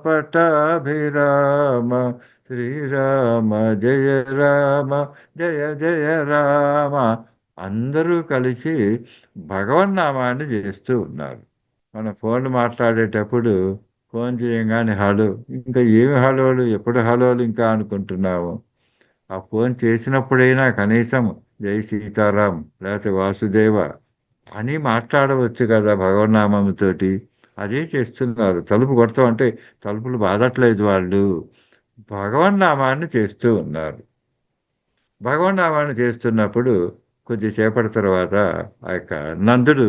పట్టాభిరామ శ్రీరామ జయ రామ జయ జయ రామ. అందరూ కలిసి భగవన్నామాన్ని చేస్తూ ఉన్నారు. మన ఫోన్లు మాట్లాడేటప్పుడు ఫోన్ చేయంగానే హలో, ఇంకా ఏమి హలోలు, ఎప్పుడు హలోలు ఇంకా అనుకుంటున్నాము. ఆ ఫోన్ చేసినప్పుడైనా కనీసం జై సీతారాం లేకపోతే వాసుదేవ అని మాట్లాడవచ్చు కదా భగవన్నామంతోటి. అదే చేస్తున్నారు. తలుపు కొడతాం అంటే తలుపులు బాధట్లేదు వాళ్ళు, భగవన్నామాన్ని చేస్తూ ఉన్నారు. భగవన్నామాన్ని చేస్తున్నప్పుడు కొద్దిసేపటి తర్వాత ఆ యొక్క నందుడు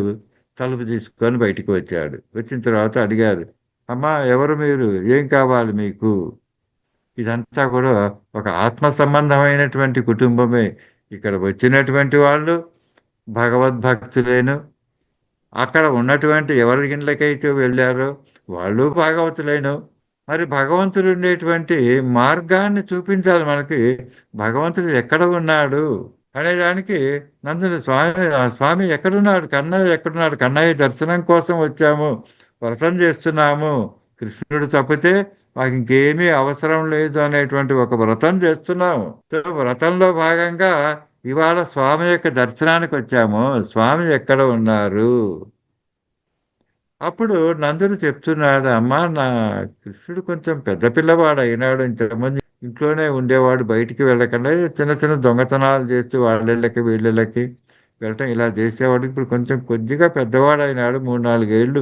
తలుపు తీసుకొని బయటికి వచ్చాడు. వచ్చిన తర్వాత అడిగారు, అమ్మా ఎవరు మీరు, ఏం కావాలి మీకు? ఇదంతా కూడా ఒక ఆత్మ సంబంధమైనటువంటి కుటుంబమే. ఇక్కడ వచ్చినటువంటి వాళ్ళు భగవద్భక్తులేను, అక్కడ ఉన్నటువంటి ఎవరి ఇళ్ళకైతే వెళ్ళారో వాళ్ళు భాగవతులేను. మరి భగవంతుడు ఉండేటువంటి మార్గాన్ని చూపించాలి మనకి. భగవంతుడు ఎక్కడ ఉన్నాడు అనేదానికి నందుని స్వామి ఎక్కడున్నాడు, కన్నయ్య ఎక్కడున్నాడు, కన్నయ్య దర్శనం కోసం వచ్చాము, వ్రతం చేస్తున్నాము, కృష్ణుడు తప్పితే మాకు ఇంకేమీ అవసరం లేదు అనేటువంటి ఒక వ్రతం చేస్తున్నాము. సో వ్రతంలో భాగంగా ఇవాళ స్వామి యొక్క దర్శనానికి వచ్చాము, స్వామి ఎక్కడ ఉన్నారు? అప్పుడు నందుడు చెప్తున్నాడు, అమ్మా నా కృష్ణుడు కొంచెం పెద్ద పిల్లవాడు అయినాడు, ఇంతకుముందు ఇంట్లోనే ఉండేవాడు, బయటికి వెళ్ళకుండా చిన్న చిన్న దొంగతనాలు చేస్తూ వాళ్ళకి వీళ్ళకి వెళ్ళటం ఇలా చేసేవాడు. ఇప్పుడు కొంచెం కొద్దిగా పెద్దవాడు అయినాడు, 3-4 ఏళ్ళు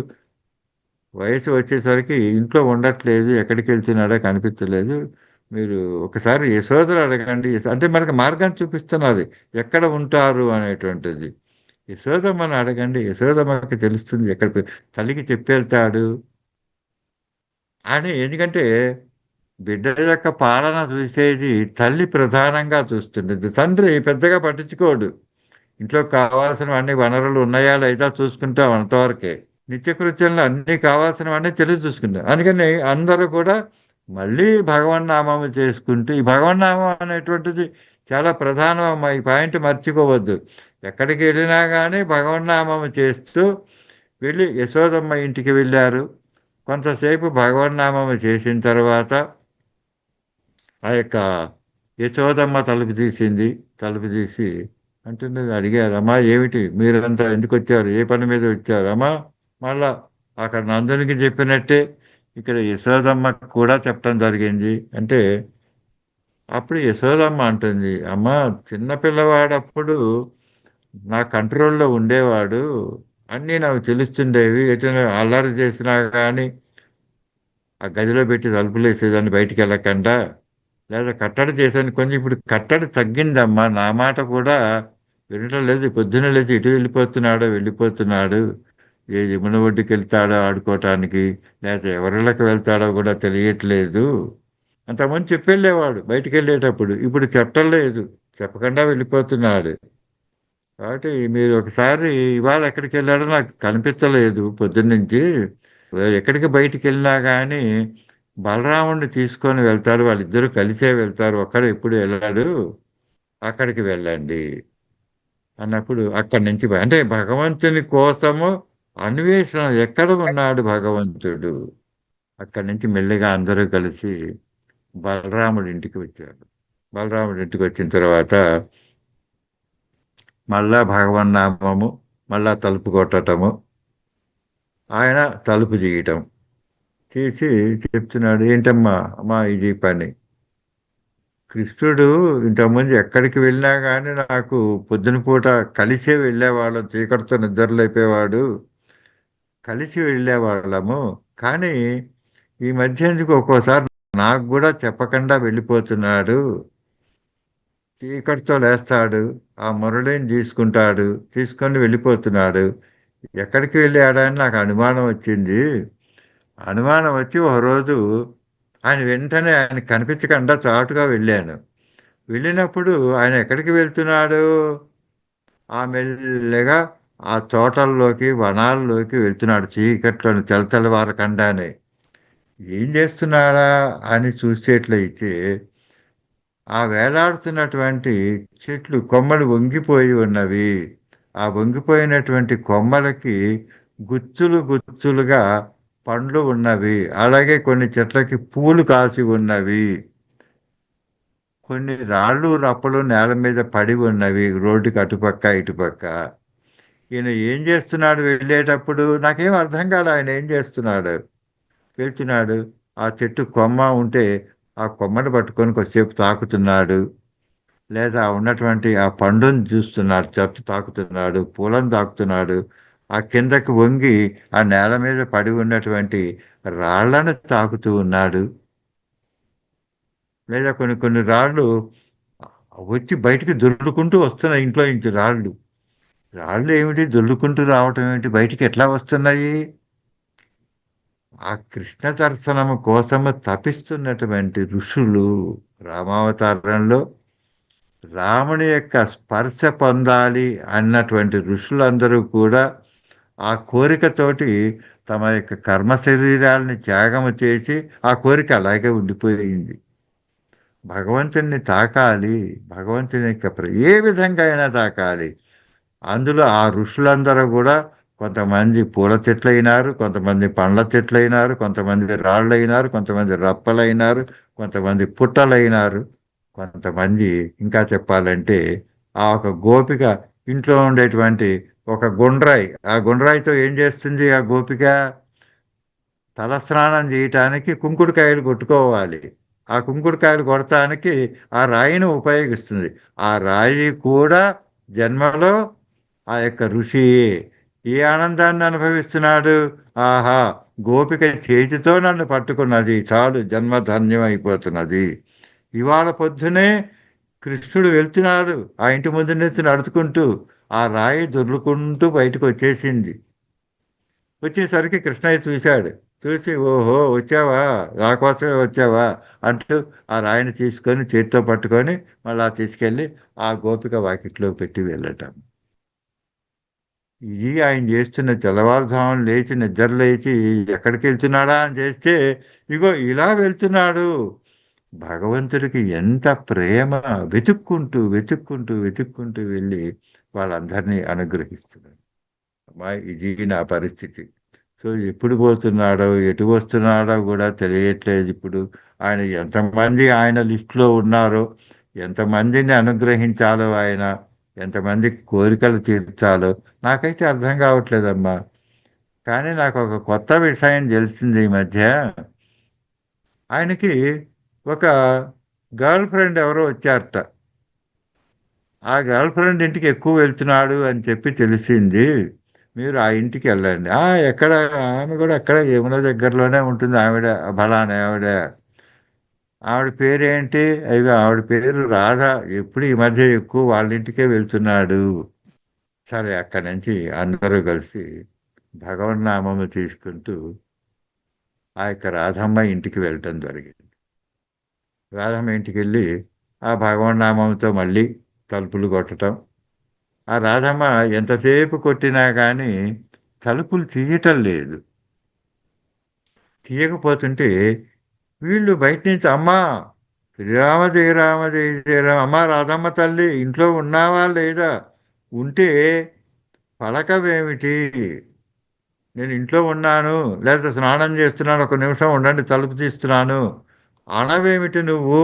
వయసు వచ్చేసరికి ఇంట్లో ఉండట్లేదు, ఎక్కడికి వెళ్తున్నాడో కనిపించలేదు. మీరు ఒకసారి యశోదరు అడగండి. అంటే మనకి మార్గాన్ని చూపిస్తున్నది ఎక్కడ ఉంటారు అనేటువంటిది. యశోదమ్మని అడగండి, యశోదమ్మకి తెలుస్తుంది ఎక్కడ తల్లికి చెప్పెళ్తాడు అని. ఎందుకంటే బిడ్డ యొక్క పాలన చూసేది తల్లి ప్రధానంగా చూస్తుంది, తండ్రి పెద్దగా పట్టించుకోడు. ఇంట్లో కావాల్సినవన్నీ వనరులు ఉన్నాయా లేదా చూసుకుంటాం అంతవరకే. నిత్యకృత్యంలో అన్నీ కావాల్సినవన్నీ తెలిసి చూసుకుంటాం. అందుకని అందరూ కూడా మళ్ళీ భగవన్నామము చేసుకుంటూ, ఈ భగవన్నామం అనేటువంటిది చాలా ప్రధానమమ్మా, ఈ పాయింట్ మర్చిపోవద్దు. ఎక్కడికి వెళ్ళినా కానీ భగవన్నామము చేస్తూ వెళ్ళి యశోదమ్మ ఇంటికి వెళ్ళారు. కొంతసేపు భగవన్నామము చేసిన తర్వాత ఆ యొక్క యశోదమ్మ తలుపు తీసింది. తలుపు తీసి అంటున్నది, అడిగారు, అమ్మా ఏమిటి మీరంతా ఎందుకు వచ్చారు, ఏ పని మీద వచ్చారు అమ్మా? మళ్ళా అక్కడ నందునికి చెప్పినట్టే ఇక్కడ యశోదమ్మకు కూడా చెప్పడం జరిగింది. అంటే అప్పుడు యశోదమ్మ అంటుంది, అమ్మా చిన్నపిల్లవాడప్పుడు నా కంట్రోల్లో ఉండేవాడు, అన్నీ నాకు తెలుస్తుండేవి. ఎటైనా అల్లరి చేసినా కానీ ఆ గదిలో పెట్టి తలుపులు వేసేదాన్ని బయటికి వెళ్ళకుండా, లేదా కట్టడి చేశాను కొంచెం. ఇప్పుడు కట్టడి తగ్గిందమ్మా, నా మాట కూడా వినటం లేదు. పొద్దున లేదు, ఇటు వెళ్ళిపోతున్నాడు, ఏ యమున ఒడ్డుకి వెళ్తాడో ఆడుకోవటానికి, లేకపోతే ఎవరిళ్ళకి వెళ్తాడో కూడా తెలియట్లేదు. అంతకుముందు చెప్పెళ్ళేవాడు బయటికి వెళ్ళేటప్పుడు, ఇప్పుడు చెప్పలేదు, చెప్పకుండా వెళ్ళిపోతున్నాడు. కాబట్టి మీరు ఒకసారి ఇవాళ ఎక్కడికి వెళ్ళాడో నాకు కనిపించలేదు పొద్దున్నుంచి. ఎక్కడికి బయటికి వెళ్ళినా కానీ బలరాముడిని తీసుకొని వెళ్తాడు, వాళ్ళిద్దరూ కలిసే వెళ్తారు, ఒక్కడు ఎప్పుడు వెళ్ళాడు, అక్కడికి వెళ్ళండి అన్నప్పుడు అక్కడి నుంచి అంటే భగవంతుని కోసము అన్వేషణ, ఎక్కడ ఉన్నాడు భగవంతుడు. అక్కడి నుంచి మెల్లిగా అందరూ కలిసి బలరాముడి ఇంటికి వచ్చారు. బలరాముడి ఇంటికి వచ్చిన తర్వాత మళ్ళా భగవన్నామము, మళ్ళా తలుపు కొట్టటము, ఆయన తలుపు తీయటం తీసి చెప్తున్నాడు, ఏంటమ్మా అమ్మా ఇది పని. కృష్ణుడు ఇంతకుముందు ఎక్కడికి వెళ్ళినా కానీ నాకు పొద్దున పూట కలిసే వెళ్ళేవాళ్ళం, చీకటితో నిద్రలేపేవాడు, కలిసి వెళ్ళేవాళ్ళము. కానీ ఈ మధ్య ఎందుకు ఒక్కోసారి నాకు కూడా చెప్పకుండా వెళ్ళిపోతున్నాడు, చీకటితో లేస్తాడు, ఆ మురళిని తీసుకొని వెళ్ళిపోతున్నాడు. ఎక్కడికి వెళ్ళాడని నాకు అనుమానం వచ్చింది. అనుమానం వచ్చి ఒకరోజు ఆయన కనిపించకుండా చాటుగా వెళ్ళాను. వెళ్ళినప్పుడు ఆయన ఎక్కడికి వెళ్తున్నాడు, ఆ మెల్లగా ఆ తోటల్లోకి వనాల్లోకి వెళ్తున్నాడు, చీకట్లను తెల్లవారకుండానే. ఏం చేస్తున్నాడా అని చూసేట్లయితే ఆ వేలాడుతున్నటువంటి చెట్లు కొమ్మలు వంగిపోయి ఉన్నవి. ఆ వంగిపోయినటువంటి కొమ్మలకి గుత్తులు గుత్తులుగా పండ్లు ఉన్నవి. అలాగే కొన్ని చెట్లకి పూలు కాసి ఉన్నవి. కొన్ని రాళ్ళు రప్పలు నేల మీద పడి ఉన్నవి, రోడ్డుకి అటుపక్క ఇటుపక్క. ఈయన ఏం చేస్తున్నాడు వెళ్ళేటప్పుడు నాకేం అర్థం కాదు, ఆయన ఏం చేస్తున్నాడు. వెళ్తున్నాడు, ఆ చెట్టు కొమ్మ ఉంటే ఆ కొమ్మను పట్టుకొని కొద్దిసేపు తాకుతున్నాడు, లేదా ఉన్నటువంటి ఆ పండుని చూస్తున్నాడు, చెట్టు తాకుతున్నాడు, పూలను తాకుతున్నాడు, ఆ కిందకి వంగి ఆ నేల మీద పడి ఉన్నటువంటి రాళ్లను తాకుతూ ఉన్నాడు. లేదా కొన్ని కొన్ని రాళ్ళు వచ్చి బయటికి దొర్లుకుంటూ వస్తున్నాయి, ఇంట్లో నుంచి రాళ్ళు. రాళ్ళు ఏమిటి దొర్లుకుంటూ రావటం ఏమిటి, బయటికి ఎట్లా వస్తున్నాయి? ఆ కృష్ణ దర్శనము కోసము తపిస్తున్నటువంటి ఋషులు, రామావతారంలో రాముని యొక్క స్పర్శ పొందాలి అన్నటువంటి ఋషులందరూ కూడా ఆ కోరికతోటి తమ యొక్క కర్మ శరీరాలని త్యాగము చేసి ఆ కోరిక అలాగే ఉండిపోయింది. భగవంతుణ్ణి తాకాలి, భగవంతుని యొక్క ఏ విధంగా అయినా తాకాలి. అందులో ఆ ఋషులందరూ కూడా కొంతమంది పూల చెట్లయినారు, కొంతమంది పండ్ల చెట్లయినారు, కొంతమంది రాళ్ళైనారు, కొంతమంది రప్పలైనారు, కొంతమంది పుట్టలైనారు, కొంతమంది ఇంకా చెప్పాలంటే ఆ ఒక గోపిక ఇంట్లో ఉండేటువంటి ఒక గుండ్రాయి, ఆ గుండ్రాయితో ఏం చేస్తుంది ఆ గోపిక, తలస్నానం చేయటానికి కుంకుడుకాయలు కొట్టుకోవాలి. ఆ కుంకుడుకాయలు కొడటానికి ఆ రాయిని ఉపయోగిస్తుంది. ఆ రాయి కూడా జన్మలో ఆ యొక్క ఋషియే. ఏ ఆనందాన్ని అనుభవిస్తున్నాడు, ఆహా గోపిక చేతితో నన్ను పట్టుకున్నది చాలు, జన్మధన్యం అయిపోతున్నది. ఇవాళ పొద్దునే కృష్ణుడు వెళ్తున్నాడు ఆ ఇంటి ముందు నుంచి నడుచుకుంటూ. ఆ రాయి దొర్లుకుంటూ బయటకు వచ్చేసింది. వచ్చేసరికి కృష్ణయ్య చూశాడు. చూసి ఓహో వచ్చావా, నా కోసమే వచ్చావా అంటూ ఆ రాయిని తీసుకొని చేతితో పట్టుకొని మళ్ళా తీసుకెళ్ళి ఆ గోపిక వాకిట్లో పెట్టి వెళ్ళటం. ఇది ఆయన చేస్తున్న తెల్లవారుజామున లేచి నిద్ర లేచి ఎక్కడికి వెళ్తున్నాడా అని చేస్తే ఇగో ఇలా వెళ్తున్నాడు. భగవంతుడికి ఎంత ప్రేమ! వెతుక్కుంటూ వెతుక్కుంటూ వెతుక్కుంటూ వెళ్ళి వాళ్ళందరినీ అనుగ్రహిస్తున్నాడు. అమ్మా ఇది నా పరిస్థితి. సో ఎప్పుడు పోతున్నాడో ఎటు వస్తున్నాడో కూడా తెలియట్లేదు. ఇప్పుడు ఆయన ఎంతమంది ఆయన లిస్టులో ఉన్నారో, ఎంతమందిని అనుగ్రహించాలో ఆయన, ఎంతమంది కోరికలు తీర్చాలో నాకైతే అర్థం కావట్లేదమ్మా. కానీ నాకు ఒక కొత్త విషయం తెలిసింది ఈ మధ్య. ఆయనకి ఒక గర్ల్ ఫ్రెండ్ ఎవరో వచ్చారట. ఆ గర్ల్ ఫ్రెండ్ ఇంటికి ఎక్కువ వెళ్తున్నాడు అని చెప్పి తెలిసింది. మీరు ఆ ఇంటికి వెళ్ళండి. ఎక్కడ? ఆమె కూడా ఎక్కడ యమున దగ్గరలోనే ఉంటుంది ఆవిడ. ఫలానా ఆవిడ. ఆవిడ పేరేంటి? అయ్యో ఆవిడ పేరు రాధ. ఎప్పుడు ఈ మధ్య ఎక్కువ వాళ్ళ ఇంటికే వెళ్తున్నాడు. సరే అక్కడి నుంచి అందరూ కలిసి భగవన్నామము తీసుకుంటూ ఆ యొక్క రాధమ్మ ఇంటికి వెళ్ళటం జరిగింది. రాధమ్మ ఇంటికి వెళ్ళి ఆ భగవన్నామంతో మళ్ళీ తలుపులు కొట్టటం. ఆ రాధమ్మ ఎంతసేపు కొట్టినా కానీ తలుపులు తీయటం లేదు. తీయకపోతుంటే వీళ్ళు బయట నుంచి అమ్మా శ్రీరామ జయ రామ జయ జయ రామ, అమ్మా రాధమ్మ తల్లి ఇంట్లో ఉన్నావా లేదా, ఉంటే పలకవేమిటి, నేను ఇంట్లో ఉన్నాను లేదా స్నానం చేస్తున్నాను, ఒక నిమిషం ఉండండి తలుపు తీస్తున్నాను అనవేమిటి నువ్వు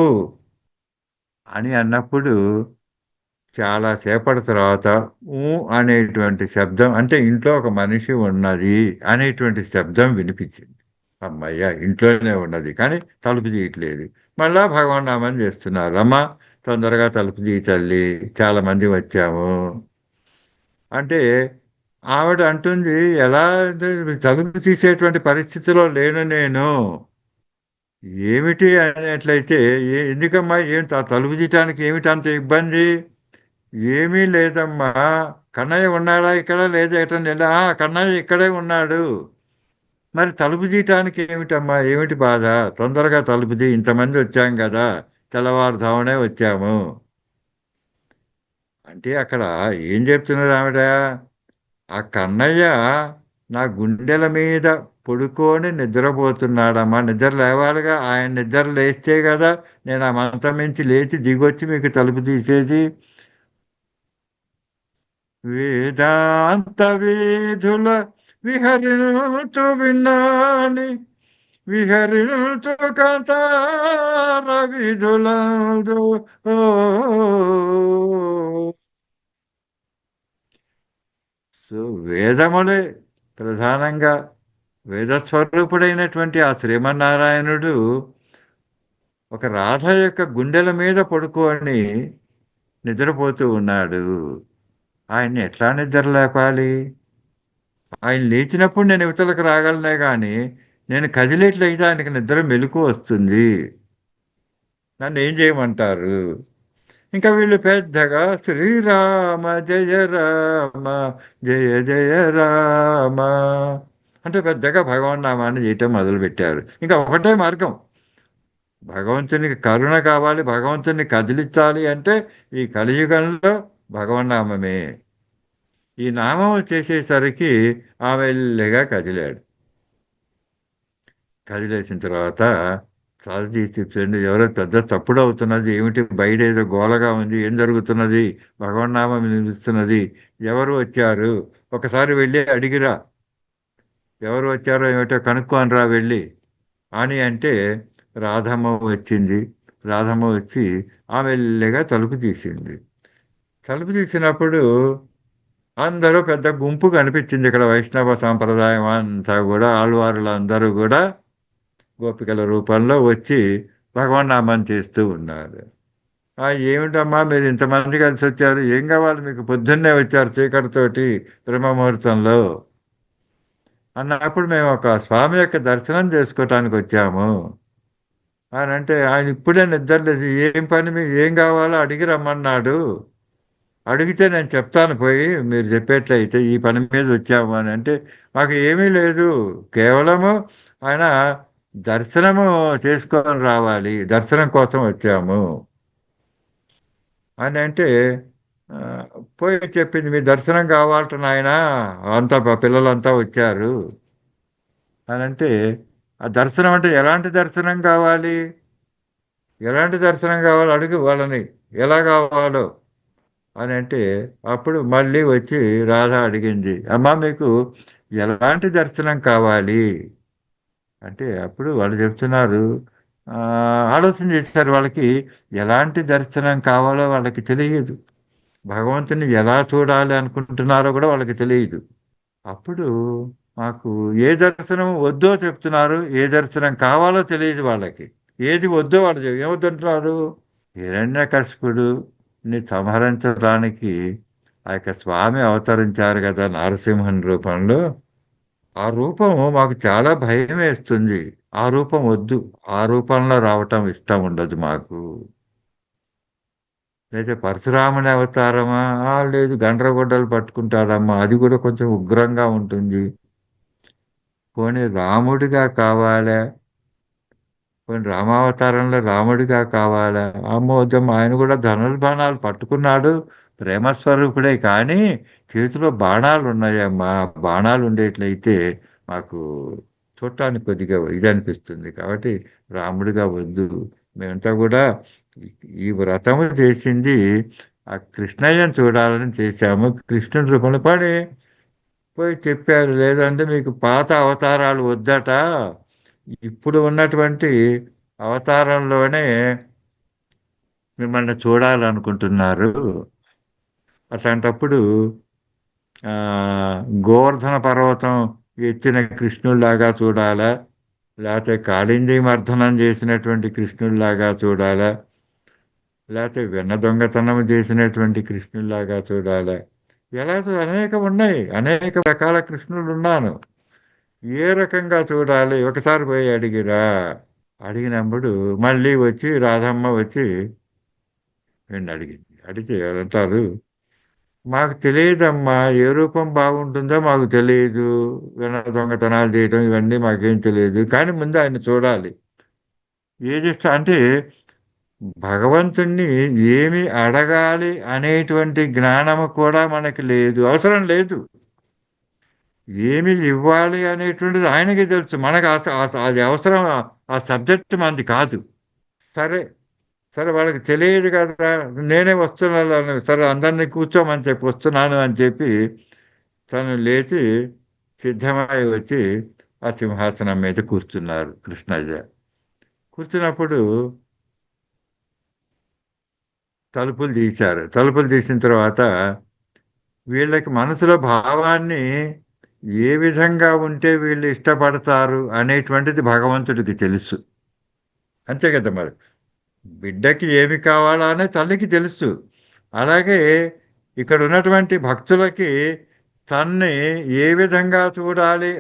అని అన్నప్పుడు చాలా సేపటి తర్వాత ఊ అనేటువంటి శబ్దం, అంటే ఇంట్లో ఒక మనిషి ఉన్నది అనేటువంటి శబ్దం వినిపించింది. అమ్మయ్య ఇంట్లోనే ఉన్నది కానీ తలుపు తీయట్లేదు. మళ్ళా భగవన్నామని చేస్తున్నారు. అమ్మ తొందరగా తలుపు తీయి తల్లి, చాలా మంది వచ్చాము అంటే ఆవిడ అంటుంది ఎలా అంటే, తలుపు తీసేటువంటి పరిస్థితిలో లేను నేను. ఏమిటి అనేట్లయితే ఎందుకమ్మా ఏం తలుపు తీయటానికి ఏమిటి అంత ఇబ్బంది? ఏమీ లేదమ్మా. కన్నయ్య ఉన్నాడా ఇక్కడ లేదా ఎటన్నా కన్నయ్య ఇక్కడే ఉన్నాడు. మరి తలుపు తీయటానికి ఏమిటమ్మా, ఏమిటి బాధ? తొందరగా తలుపు తీ, ఇంతమంది వచ్చాం కదా, తెల్లవారుజామునే వచ్చాము అంటే అక్కడ ఏం చెప్తున్నది ఆవిడ? ఆ కన్నయ్య నా గుండెల మీద పడుకొని నిద్రపోతున్నాడమ్మా. నిద్ర లేవాలిగా, ఆయన నిద్ర లేస్తే కదా నేను ఆ మంచం నుంచి లేచి దిగొచ్చి మీకు తలుపు తీసేది. వేదాంత వేధుల విహరించు విన్నాని, విహరించు కథార విధులందు. ఓ సో వేదములే ప్రధానంగా వేదస్వరూపుడైనటువంటి ఆ శ్రీమన్నారాయణుడు ఒక రాధ యొక్క గుండెల మీద పడుకొని నిద్రపోతూ ఉన్నాడు. ఆయన్ని ఎట్లా నిద్ర లేపాలి? ఆయన లేచినప్పుడు నేను ఇవతలకు రాగలనే కానీ నేను కదిలేట్లయితే ఆయనకి నిద్ర మెలుకు వస్తుంది. నన్ను ఏం చేయమంటారు? ఇంకా వీళ్ళు పెద్దగా శ్రీరామ జయ రామ జయ జయ రామ అంటే పెద్దగా భగవన్నామాన్ని చేయటం మొదలుపెట్టారు. ఇంకా ఒకటే మార్గం, భగవంతునికి కరుణ కావాలి, భగవంతుని కదిలించాలి అంటే ఈ కలియుగంలో భగవన్నామమే. ఈ నామం చేసేసరికి ఆ మెల్లిగా కదిలాడు. కదిలేసిన తర్వాత సారథి చెప్పండి, ఎవరో పెద్ద తప్పుడు అవుతున్నది, ఏమిటి బయట ఏదో గోలగా ఉంది, ఏం జరుగుతున్నది, భగవన్నామం నిలుస్తున్నది, ఎవరు వచ్చారు, ఒకసారి వెళ్ళి అడిగిరా, ఎవరు వచ్చారో ఏమిటో కనుక్కోనరా వెళ్ళి అని అంటే రాధమ్మ వచ్చింది. రాధమ్మ వచ్చి ఆ మెల్లిగా తలుపు తీసింది. తలుపు తీసినప్పుడు అందరూ పెద్ద గుంపు కనిపించింది. ఇక్కడ వైష్ణవ సాంప్రదాయం అంతా కూడా ఆళ్వారులు అందరూ కూడా గోపికల రూపంలో వచ్చి భగవన్నామం చేస్తూ ఉన్నారు. ఏమిటమ్మా మీరు ఇంతమంది కలిసి వచ్చారు, ఏం కావాలి మీకు, పొద్దున్నే వచ్చారు చీకటితోటి బ్రహ్మముహూర్తంలో అన్నప్పుడు మేము ఒక స్వామి యొక్క దర్శనం చేసుకోవటానికి వచ్చాము అని అంటే ఆయన ఇప్పుడే నిద్రలేదు, ఏం పని ఏం కావాలో అడిగి రమ్మన్నాడు, అడిగితే నేను చెప్తాను పోయి మీరు చెప్పేట్లయితే ఈ పని మీద వచ్చాము అని అంటే, మాకు ఏమీ లేదు, కేవలము ఆయన దర్శనము చేసుకొని రావాలి, దర్శనం కోసం వచ్చాము అని అంటే, ఆ, పోయి చెప్పింది మీ దర్శనం కావాలట నాయన, అంతా పిల్లలంతా వచ్చారు అని అంటే, ఆ దర్శనం అంటే ఎలాంటి దర్శనం కావాలి, ఎలాంటి దర్శనం కావాలో అడుగు వాళ్ళని, ఎలా కావాలో అని అంటే, అప్పుడు మళ్ళీ వచ్చి రాధ అడిగింది, అమ్మా మీకు ఎలాంటి దర్శనం కావాలి అంటే, అప్పుడు వాళ్ళు చెప్తున్నారు, ఆ, ఆలోచన చేశారు, వాళ్ళకి ఎలాంటి దర్శనం కావాలో వాళ్ళకి తెలియదు, భగవంతుని ఎలా చూడాలి అనుకుంటున్నారో కూడా వాళ్ళకి తెలియదు. అప్పుడు మాకు ఏ దర్శనం వద్దో చెప్తున్నారు, ఏ దర్శనం కావాలో తెలియదు వాళ్ళకి, ఏది వద్దో వాళ్ళు ఏమవుతుంటున్నారు, హిరణ్యకశిపుడుని సంహరించడానికి ఆ యొక్క స్వామి అవతరించారు కదా నరసింహన్ రూపంలో, ఆ రూపం మాకు చాలా భయం వేస్తుంది, ఆ రూపం వద్దు, ఆ రూపంలో రావటం ఇష్టం ఉండదు మాకు. అయితే పరశురాముని అవతారమా, లేదు గండ్రగొడ్డలు పట్టుకుంటాడమ్మా, అది కూడా కొంచెం ఉగ్రంగా ఉంటుంది, పోనీ రాముడిగా కావాలా, పోనీ రామావతారంలో రాముడిగా కావాలా, ఆమోదం, ఆయన కూడా ధనుర్బాణాలు పట్టుకున్నాడు, ప్రేమస్వరూపుడే, కానీ చేతిలో బాణాలు ఉన్నాయమ్మా, బాణాలు ఉండేట్లయితే మాకు చూడటానికి కొద్దిగా ఇది అనిపిస్తుంది, కాబట్టి రాముడిగా వద్దు, మేమంతా కూడా ఈ ఈ వ్రతము చేసింది ఆ కృష్ణయ్యను చూడాలని చేశాము, కృష్ణుడి రూపంలో పడి పోయి చెప్పారు, లేదంటే మీకు పాత అవతారాలు వద్దట, ఇప్పుడు ఉన్నటువంటి అవతారంలోనే మిమ్మల్ని చూడాలనుకుంటున్నారు, అట్లాంటప్పుడు ఆ, గోవర్ధన పర్వతం ఎత్తిన కృష్ణుడిలాగా చూడాలా, లేకపోతే కాళింది మర్దనం చేసినటువంటి కృష్ణుడిలాగా చూడాలా, లేకపోతే వెన్న దొంగతనం చేసినటువంటి కృష్ణుడిలాగా చూడాలా, ఎలా అనేక ఉన్నాయి, అనేక రకాల కృష్ణులు ఉన్నాను, ఏ రకంగా చూడాలి ఒకసారి పోయి అడిగిరా, అడిగినప్పుడు మళ్ళీ వచ్చి రాధమ్మ వచ్చి వీడిని అడిగింది, అడిగితే అంటారు, మాకు తెలియదమ్మా, ఏ రూపం బాగుంటుందో మాకు తెలియదు, వెన్న దొంగతనాలు చేయడం ఇవన్నీ మాకేం తెలియదు, కానీ ముందు ఆయన చూడాలి, ఏది ఇష్టం అంటే భగవంతుణ్ణి ఏమి అడగాలి అనేటువంటి జ్ఞానము కూడా మనకి లేదు, అవసరం లేదు, ఏమి ఇవ్వాలి అనేటువంటిది ఆయనకి తెలుసు, మనకు అది అవసరం, ఆ సబ్జెక్ట్ మనది కాదు. సరే, సరే వాళ్ళకి తెలియదు కదా, నేనే వస్తున్నాను, సరే అందరినీ కూర్చోమని చెప్పి వస్తున్నాను అని చెప్పి తను లేచి సిద్ధమై వచ్చి ఆ సింహాసనం మీద కూర్చున్నారు కృష్ణయ్య. కూర్చున్నప్పుడు తలుపులు తీశారు, తలుపులు తీసిన తర్వాత వీళ్ళకి మనసులో భావాన్ని ఏ విధంగా ఉంటే వీళ్ళు ఇష్టపడతారు అనేటువంటిది భగవంతుడికి తెలుసు, అంతే కదా మరి, బిడ్డకి ఏమి కావాలా అనే తల్లికి తెలుసు, అలాగే ఇక్కడ ఉన్నటువంటి భక్తులకి తన్ని ఏ విధంగా చూడాలి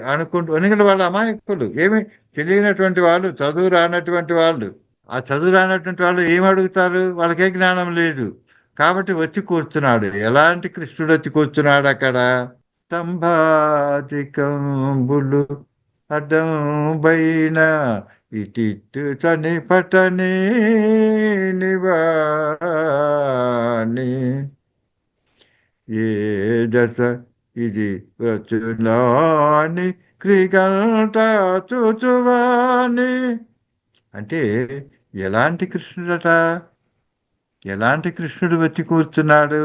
ఎందుకంటే వాళ్ళ అమాయకులు, ఏమి తెలియనటువంటి వాళ్ళు, చదువు రానటువంటి వాళ్ళు, ఆ చదువు రానటువంటి వాళ్ళు ఏమి అడుగుతారు, వాళ్ళకే జ్ఞానం లేదు, కాబట్టి వచ్చి కూర్చున్నాడు, ఎలాంటి కృష్ణుడు వచ్చి కూర్చున్నాడు అక్కడ, స్తంభాతికంబులు అడ్డం బైన ఇటిట్టు చని పటని నివాని ఏ దశ ఇది వచ్చులాని క్రిగంట చూచువాని అంటే, ఎలాంటి కృష్ణుడట, ఎలాంటి కృష్ణుడు వచ్చి కూర్చున్నాడు,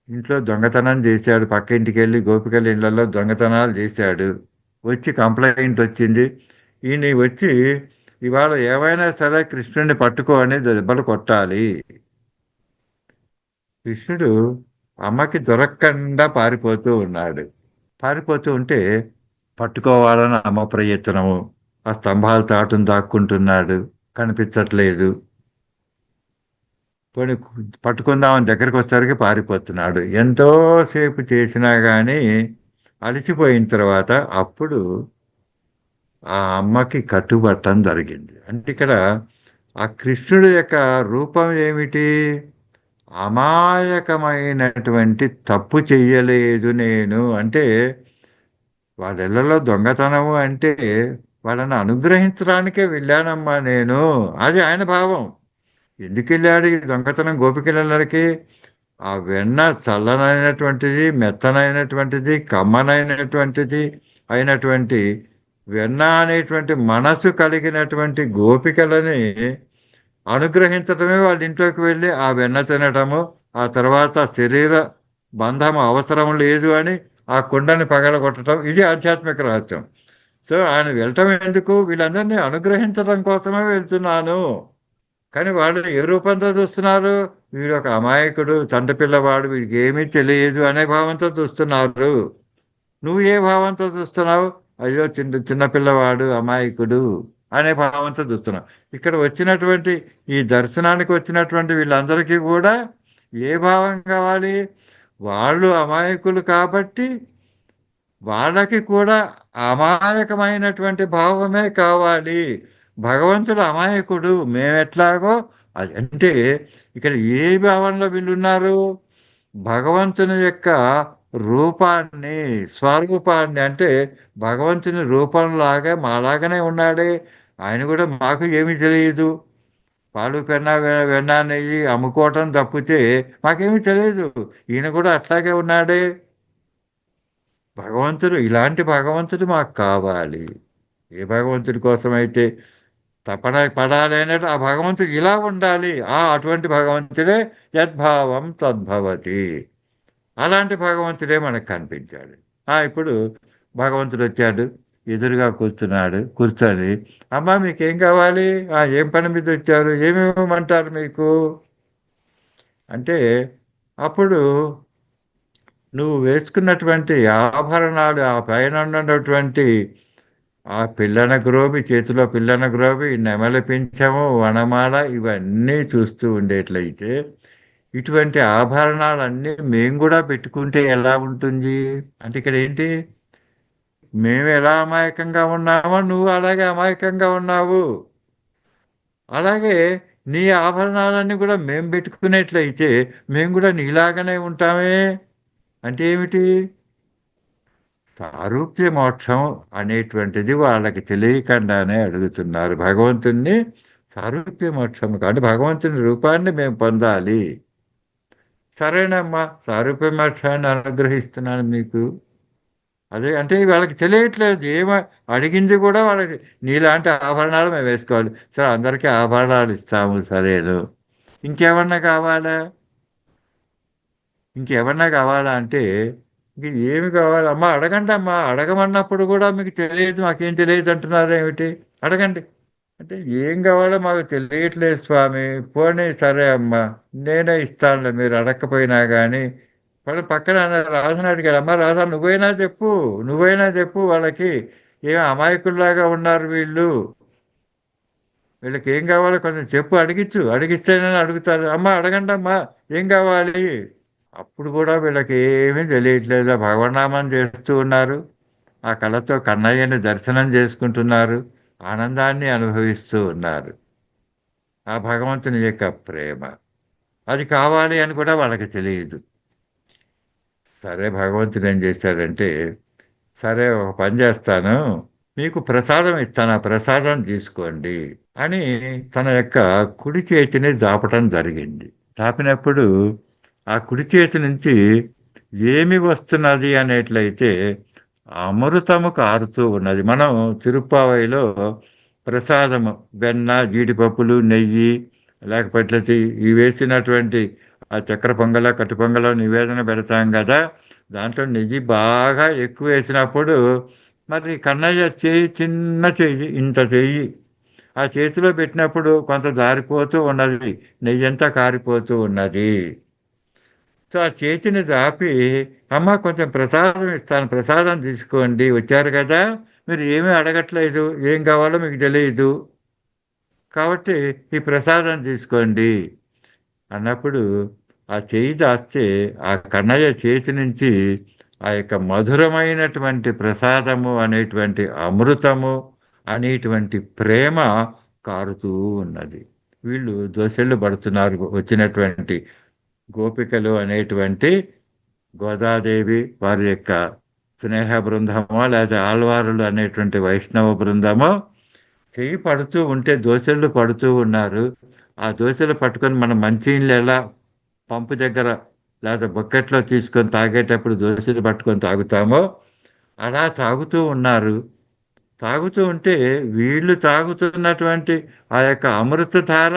ఇంట్లో దొంగతనం చేశాడు, పక్క ఇంటికి వెళ్ళి గోపికల ఇళ్లలో దొంగతనాలు చేశాడు, వచ్చి కంప్లైంట్ వచ్చింది, ఈయన వచ్చి ఇవాళ ఏమైనా సరే కృష్ణుడిని పట్టుకో అని దెబ్బలు కొట్టాలి, కృష్ణుడు అమ్మకి దొరకకుండా పారిపోతూ ఉన్నాడు, పారిపోతూ ఉంటే పట్టుకోవాలని అమ్మ ప్రయత్నము, ఆ స్తంభాల తాటును దాక్కుంటున్నాడు, కనిపించట్లేదు, పోనీ పట్టుకుందామని దగ్గరికి వచ్చేసరికి పారిపోతున్నాడు, ఎంతోసేపు చేసినా కానీ అలసిపోయిన తర్వాత అప్పుడు ఆ అమ్మకి కట్టుబట్టడం జరిగింది. అంటే ఇక్కడ ఆ కృష్ణుడి యొక్క రూపం ఏమిటి? అమాయకమైనటువంటి తప్పు చెయ్యలేదు నేను. అంటే వాళ్ళిళ్ళలో దొంగతనము అంటే వాళ్ళని అనుగ్రహించడానికే వెళ్ళానమ్మా నేను. అది ఆయన భావం. ఎందుకెళ్ళాడు ఈ దొంగతనం గోపికలకి? ఆ వెన్న చల్లనైనటువంటిది, మెత్తనైనటువంటిది, కమ్మనైనటువంటిది అయినటువంటి వెన్న అనేటువంటి మనసు కలిగినటువంటి గోపికలని అనుగ్రహించటమే వాళ్ళ ఇంట్లోకి వెళ్ళి ఆ వెన్న తినటము, ఆ తర్వాత శరీర బంధం అవసరం లేదు అని ఆ కుండని పగలగొట్టడం, ఇది ఆధ్యాత్మిక రహస్యం. సో ఆయన వెళ్ళటం ఎందుకు? వీళ్ళందరినీ అనుగ్రహించడం కోసమే వెళ్తున్నాను. కానీ వాళ్ళు ఏ రూపంతో చూస్తున్నారు? వీడు ఒక అమాయకుడు, తండ్రి పిల్లవాడు, వీడికి ఏమీ తెలియదు అనే భావంతో చూస్తున్నారు. నువ్వు ఏ భావంతో చూస్తున్నావు? అయ్యో చిన్న చిన్న పిల్లవాడు, అమాయకుడు అనే భావంతో చూస్తున్నావు. ఇక్కడ వచ్చినటువంటి ఈ దర్శనానికి వచ్చినటువంటి వీళ్ళందరికీ కూడా ఏ భావం కావాలి? వాళ్ళు అమాయకులు కాబట్టి వాళ్ళకి కూడా అమాయకమైనటువంటి భావమే కావాలి. భగవంతుడు అమాయకుడు, మేమెట్లాగో అది. అంటే ఇక్కడ ఏ భావనలో వీళ్ళున్నారు? భగవంతుని యొక్క రూపాన్ని, స్వరూపాన్ని, అంటే భగవంతుని రూపంలాగా మాలాగానే ఉన్నాడే. ఆయన కూడా మాకు ఏమీ తెలియదు. పాలు పెన్నా వెన్న నెయ్యి అమ్ముకోవటం తప్పితే మాకేమీ తెలియదు. ఈయన కూడా అట్లాగే ఉన్నాడే. భగవంతుడు, ఇలాంటి భగవంతుడు మాకు కావాలి. ఏ భగవంతుడి కోసమైతే తపన పడాలి అన్నట్టు ఆ భగవంతుడు ఇలా ఉండాలి. అటువంటి భగవంతుడే యద్భావం తద్భవతి. అలాంటి భగవంతుడే మనకు కనిపించాడు. ఇప్పుడు భగవంతుడు వచ్చాడు, ఎదురుగా కూర్చున్నాడు. కూర్చొని, అమ్మా మీకేం కావాలి? ఏం పని మీద వచ్చారు? ఏమేమంటారు మీకు అంటే, అప్పుడు నువ్వు వేసుకున్నటువంటి ఆభరణాలు, ఆ పైన ఉన్నటువంటి ఆ పిల్లన గ్రోవి, చేతిలో పిల్లన గ్రోవి, నెమలి పింఛము, వనమాల ఇవన్నీ చూస్తూ ఉండేట్లయితే, ఇటువంటి ఆభరణాలన్నీ మేము కూడా పెట్టుకుంటే ఎలా ఉంటుంది? అంటే ఇక్కడ ఏంటి? మేము ఎలా అమాయకంగా ఉన్నామో నువ్వు అలాగే అమాయకంగా ఉన్నావు. అలాగే నీ ఆభరణాలన్నీ కూడా మేము పెట్టుకునేట్లయితే మేము కూడా నీలాగానే ఉంటామే. అంటే ఏమిటి? సారూప్య మోక్షం అనేటువంటిది వాళ్ళకి తెలియకుండానే అడుగుతున్నారు భగవంతుణ్ణి. సారూప్య మోక్షం అంటే భగవంతుని రూపాన్ని మేము పొందాలి. సరేనమ్మా, సారూప్య మోక్షాన్ని అనుగ్రహిస్తున్నాను మీకు. అదే అంటే వాళ్ళకి తెలియట్లేదు. అడిగింది కూడా వాళ్ళకి నీలాంటి ఆభరణాలు మేము వేసుకోవాలి. సరే అందరికీ ఆభరణాలు ఇస్తాము, సరేను. ఇంకేమన్నా కావాలా? ఇంకేమన్నా కావాలా అంటే, ఇంక ఏమి కావాలి? అమ్మా అడగండి అమ్మా. అడగమన్నప్పుడు కూడా మీకు తెలియదు, మాకేం తెలియదు అంటున్నారు ఏమిటి? అడగండి. అంటే ఏం కావాలో మాకు తెలియట్లేదు స్వామి. పోనీ సరే అమ్మా, నేనే ఇస్తానులే మీరు అడగకపోయినా కానీ. వాళ్ళు పక్కన రాజుని అడిగాడు, అమ్మ రాజా నువ్వైనా చెప్పు వాళ్ళకి. ఏం అమాయకుల్లాగా ఉన్నారు వీళ్ళు, వీళ్ళకి ఏం కావాలో కొంచెం చెప్పు, అడిగిస్తేనే అడుగుతారు. అమ్మ అడగండి అమ్మా, ఏం కావాలి? అప్పుడు కూడా వీళ్ళకి ఏమీ తెలియట్లేదు. భగవన్నామం చేస్తూ ఉన్నారు. ఆ కళతో కన్నయ్యని దర్శనం చేసుకుంటున్నారు. ఆనందాన్ని అనుభవిస్తూ ఉన్నారు. ఆ భగవంతుని యొక్క ప్రేమ అది కావాలి అని కూడా వాళ్ళకి తెలియదు. సరే భగవంతుడు ఏం చేశాడంటే, సరే ఒక పని చేస్తాను, మీకు ప్రసాదం ఇస్తాను, ఆ ప్రసాదం తీసుకోండి అని తన యొక్క కుడి చేతిని దాపటం జరిగింది. దాపినప్పుడు ఆ కుడి చేతి నుంచి ఏమి వస్తున్నది అనేట్లయితే అమృతము కారుతూ ఉన్నది. మనం తిరుప్పావైలో ప్రసాదము వెన్న, జీడిపప్పులు, నెయ్యి, లేకపోతే ఇవి వేసినటువంటి ఆ చక్కెర పొంగల, కట్టు పొంగలో నివేదన పెడతాం కదా! దాంట్లో నెయ్యి బాగా ఎక్కువ వేసినప్పుడు మరి కన్నయ్య చెయ్యి, చిన్న చెయ్యి, ఇంత చెయ్యి ఆ చేతిలో పెట్టినప్పుడు కొంత జారిపోతూ ఉన్నది. నెయ్యంతా కారిపోతూ ఉన్నది. సో ఆ చేతిని దాపి, అమ్మ కొంచెం ప్రసాదం ఇస్తాను, ప్రసాదం తీసుకోండి. వచ్చారు కదా! మీరు ఏమీ అడగట్లేదు. ఏం కావాలో మీకు తెలీదు. కాబట్టి ఈ ప్రసాదం తీసుకోండి అన్నప్పుడు ఆ చెయ్యి దాస్తే ఆ కన్నయ్య చేతి నుంచి ఆ యొక్క మధురమైనటువంటి ప్రసాదము అనేటువంటి అమృతము అనేటువంటి ప్రేమ కారుతూ ఉన్నది. వీళ్ళు దోసెళ్ళు పడుతున్నారు వచ్చినటువంటి గోపికలు అనేటువంటి గోదాదేవి వారి యొక్క స్నేహ బృందమో లేదా ఆళ్వారులు అనేటువంటి వైష్ణవ బృందమో చెయ్యి పడుతూ ఉంటే దోసెళ్ళు పడుతూ ఉన్నారు. ఆ దోసెలు పట్టుకొని మనం మంచినీళ్ళు ఎలా పంపు దగ్గర లేదా బకెట్లో తీసుకొని తాగేటప్పుడు దోసెలు పట్టుకొని తాగుతామో అలా తాగుతూ ఉన్నారు. తాగుతూ ఉంటే వీళ్ళు తాగుతున్నటువంటి ఆ యొక్క అమృతధార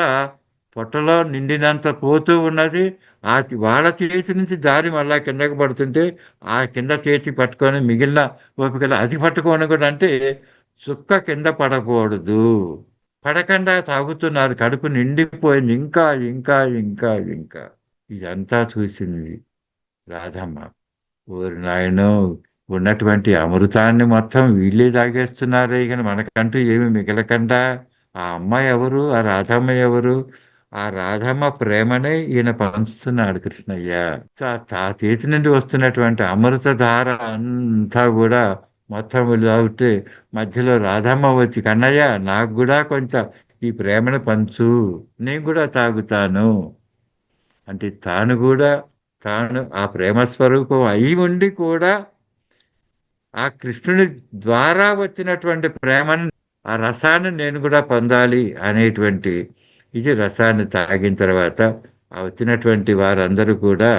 పొట్టలో నిండినంత పోతూ ఉన్నది. వాళ్ళ చేతి నుంచి జారి మళ్ళా కిందకి పడుతుంటే ఆ కింద చేతి పట్టుకొని మిగిలిన ఓపికలు అది పట్టుకొని కూడా అంటే చుక్క కింద పడకూడదు. పడకుండా తాగుతున్నారు. కడుపు నిండిపోయింది. ఇంకా ఇంకా ఇంకా ఇంకా ఇదంతా చూసింది రాధమ్మ. ఓరి నాయనో! ఉన్నటువంటి అమృతాన్ని మొత్తం వీళ్ళే తాగేస్తున్నారే గాని మనకంటూ ఏమి మిగలకుండా ఆ అమ్మాయి ఎవరు? ఆ రాధమ్మ ఎవరు? ఆ రాధమ్మ ప్రేమనే ఈయన పంచుతున్నాడు కృష్ణయ్య. చేతి నుండి వస్తున్నటువంటి అమృతధార అంతా గూడా మొత్తం వీళ్ళు తాగితే మధ్యలో రాధమ్మ వచ్చి కన్నయ్య నాకు గూడా కొంత ఈ ప్రేమను పంచు. నేను గూడా తాగుతాను. అంటే తాను ఆ ప్రేమ స్వరూపం అయి ఉండి కూడా ఆ కృష్ణుని ద్వారా వచ్చినటువంటి ప్రేమను ఆ రసాన్ని నేను కూడా పొందాలి అనేటువంటి ఇది రసాన్ని తాగిన తర్వాత ఆ వచ్చినటువంటి వారందరూ కూడా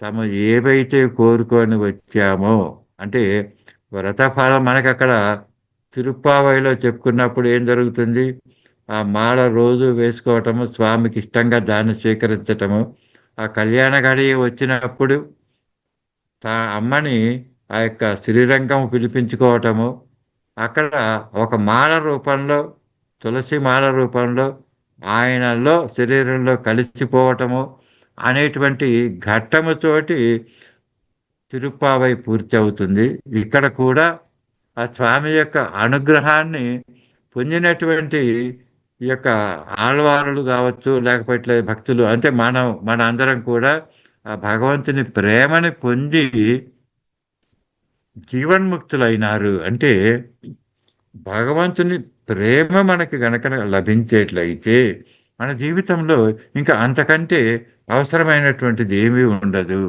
తమ ఏవైతే కోరుకొని వచ్చామో అంటే వ్రతఫలం మనకు అక్కడ తిరుప్పావైలో చెప్పుకున్నప్పుడు ఏం జరుగుతుంది? ఆ మాల రోజు వేసుకోవటము స్వామికి ఇష్టంగా దాన్ని స్వీకరించటము ఆ కళ్యాణ గడియ వచ్చినప్పుడు అమ్మని ఆ యొక్క శ్రీరంగం పిలిపించుకోవటము అక్కడ ఒక మాల రూపంలో తులసి మాల రూపంలో ఆయనలో శరీరంలో కలిసిపోవటము అనేటువంటి ఘట్టముతోటి తిరుప్పావై పూర్తి అవుతుంది. ఇక్కడ కూడా ఆ స్వామి యొక్క అనుగ్రహాన్ని పొందినటువంటి ఈ యొక్క ఆళ్వారులు కావచ్చు లేకపోతే భక్తులు అంటే మన అందరం కూడా ఆ భగవంతుని ప్రేమని పొంది జీవన్ముక్తులైనారు. అంటే భగవంతుని ప్రేమ మనకి గనక లభించేట్లయితే మన జీవితంలో ఇంకా అంతకంటే అవసరమైనటువంటిది ఏమీ ఉండదు.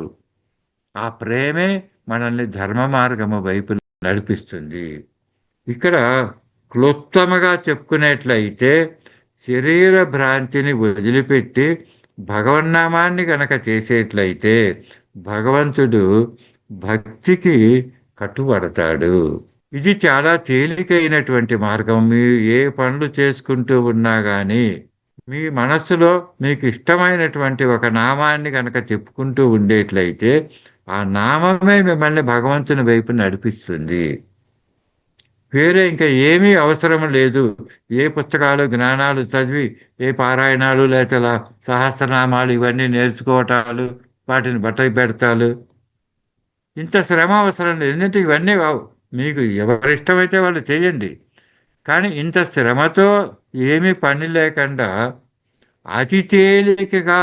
ఆ ప్రేమే మనల్ని ధర్మ మార్గము వైపు నడిపిస్తుంది. ఇక్కడ క్లుప్తముగా చెప్పుకునేట్లయితే శరీర భ్రాంతిని వదిలిపెట్టి భగవన్నామాన్ని గనక చేసేట్లయితే భగవంతుడు భక్తికి కట్టుబడతాడు. ఇది చాలా తేలికైనటువంటి మార్గం. మీరు ఏ పనులు చేసుకుంటూ ఉన్నా గానీ మీ మనస్సులో మీకు ఇష్టమైనటువంటి ఒక నామాన్ని గనక చెప్పుకుంటూ ఉండేట్లయితే ఆ నామమే మిమ్మల్ని భగవంతుని వైపు నడిపిస్తుంది. వేరే ఇంకా ఏమీ అవసరం లేదు. ఏ పుస్తకాలు జ్ఞానాలు చదివి ఏ పారాయణాలు లేక సహస్రనామాలు ఇవన్నీ నేర్చుకోవటాలు వాటిని బట్టలు పెడతాలు ఇంత శ్రమ అవసరం లేదు. ఎందుకంటే ఇవన్నీ మీకు ఎవరిష్టమైతే వాళ్ళు చేయండి. కానీ ఇంత శ్రమతో ఏమీ పని లేకుండా అతి తేలికగా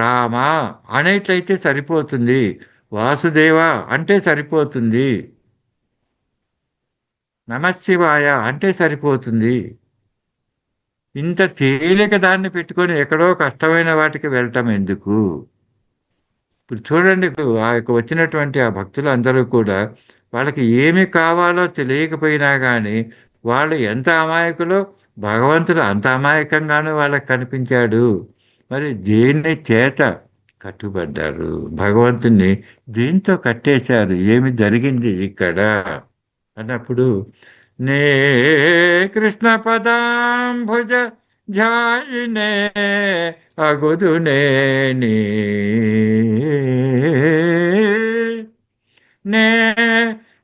రామ అనేట్లయితే సరిపోతుంది. వాసుదేవ అంటే సరిపోతుంది. నమశివాయ అంటే సరిపోతుంది. ఇంత తేలిక దాన్ని పెట్టుకొని ఎక్కడో కష్టమైన వాటికి వెళ్ళటం ఎందుకు? ఇప్పుడు చూడండి ఆ యొక్క వచ్చినటువంటి ఆ భక్తులు అందరూ కూడా వాళ్ళకి ఏమి కావాలో తెలియకపోయినా కానీ వాళ్ళు ఎంత అమాయకులో భగవంతుడు అంత అమాయకంగానూ వాళ్ళకి కనిపించాడు. మరి దేని చేత కట్టుబడ్డారు? భగవంతుణ్ణి దీంతో కట్టేశారు. ఏమి జరిగింది ఇక్కడ అన్నప్పుడు నే కృష్ణ పదాంభుజ ఝాయినే అగుదునే నే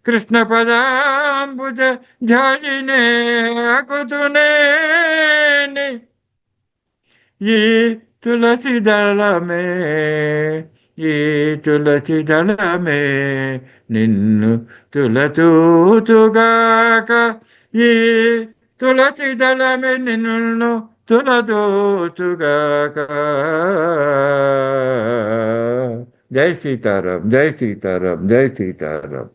కృష్ణ పదాంబుజ ఝాయినే అగుదునే ఈ తులసి దళమే ఈ తులసి దళమే నిన్ను తులతూచుగాక ఈ తులసి దళమే నిన్ను తులతూచుగాక. జై సీతారాం, జై సీతారాం, జై సీతారాం.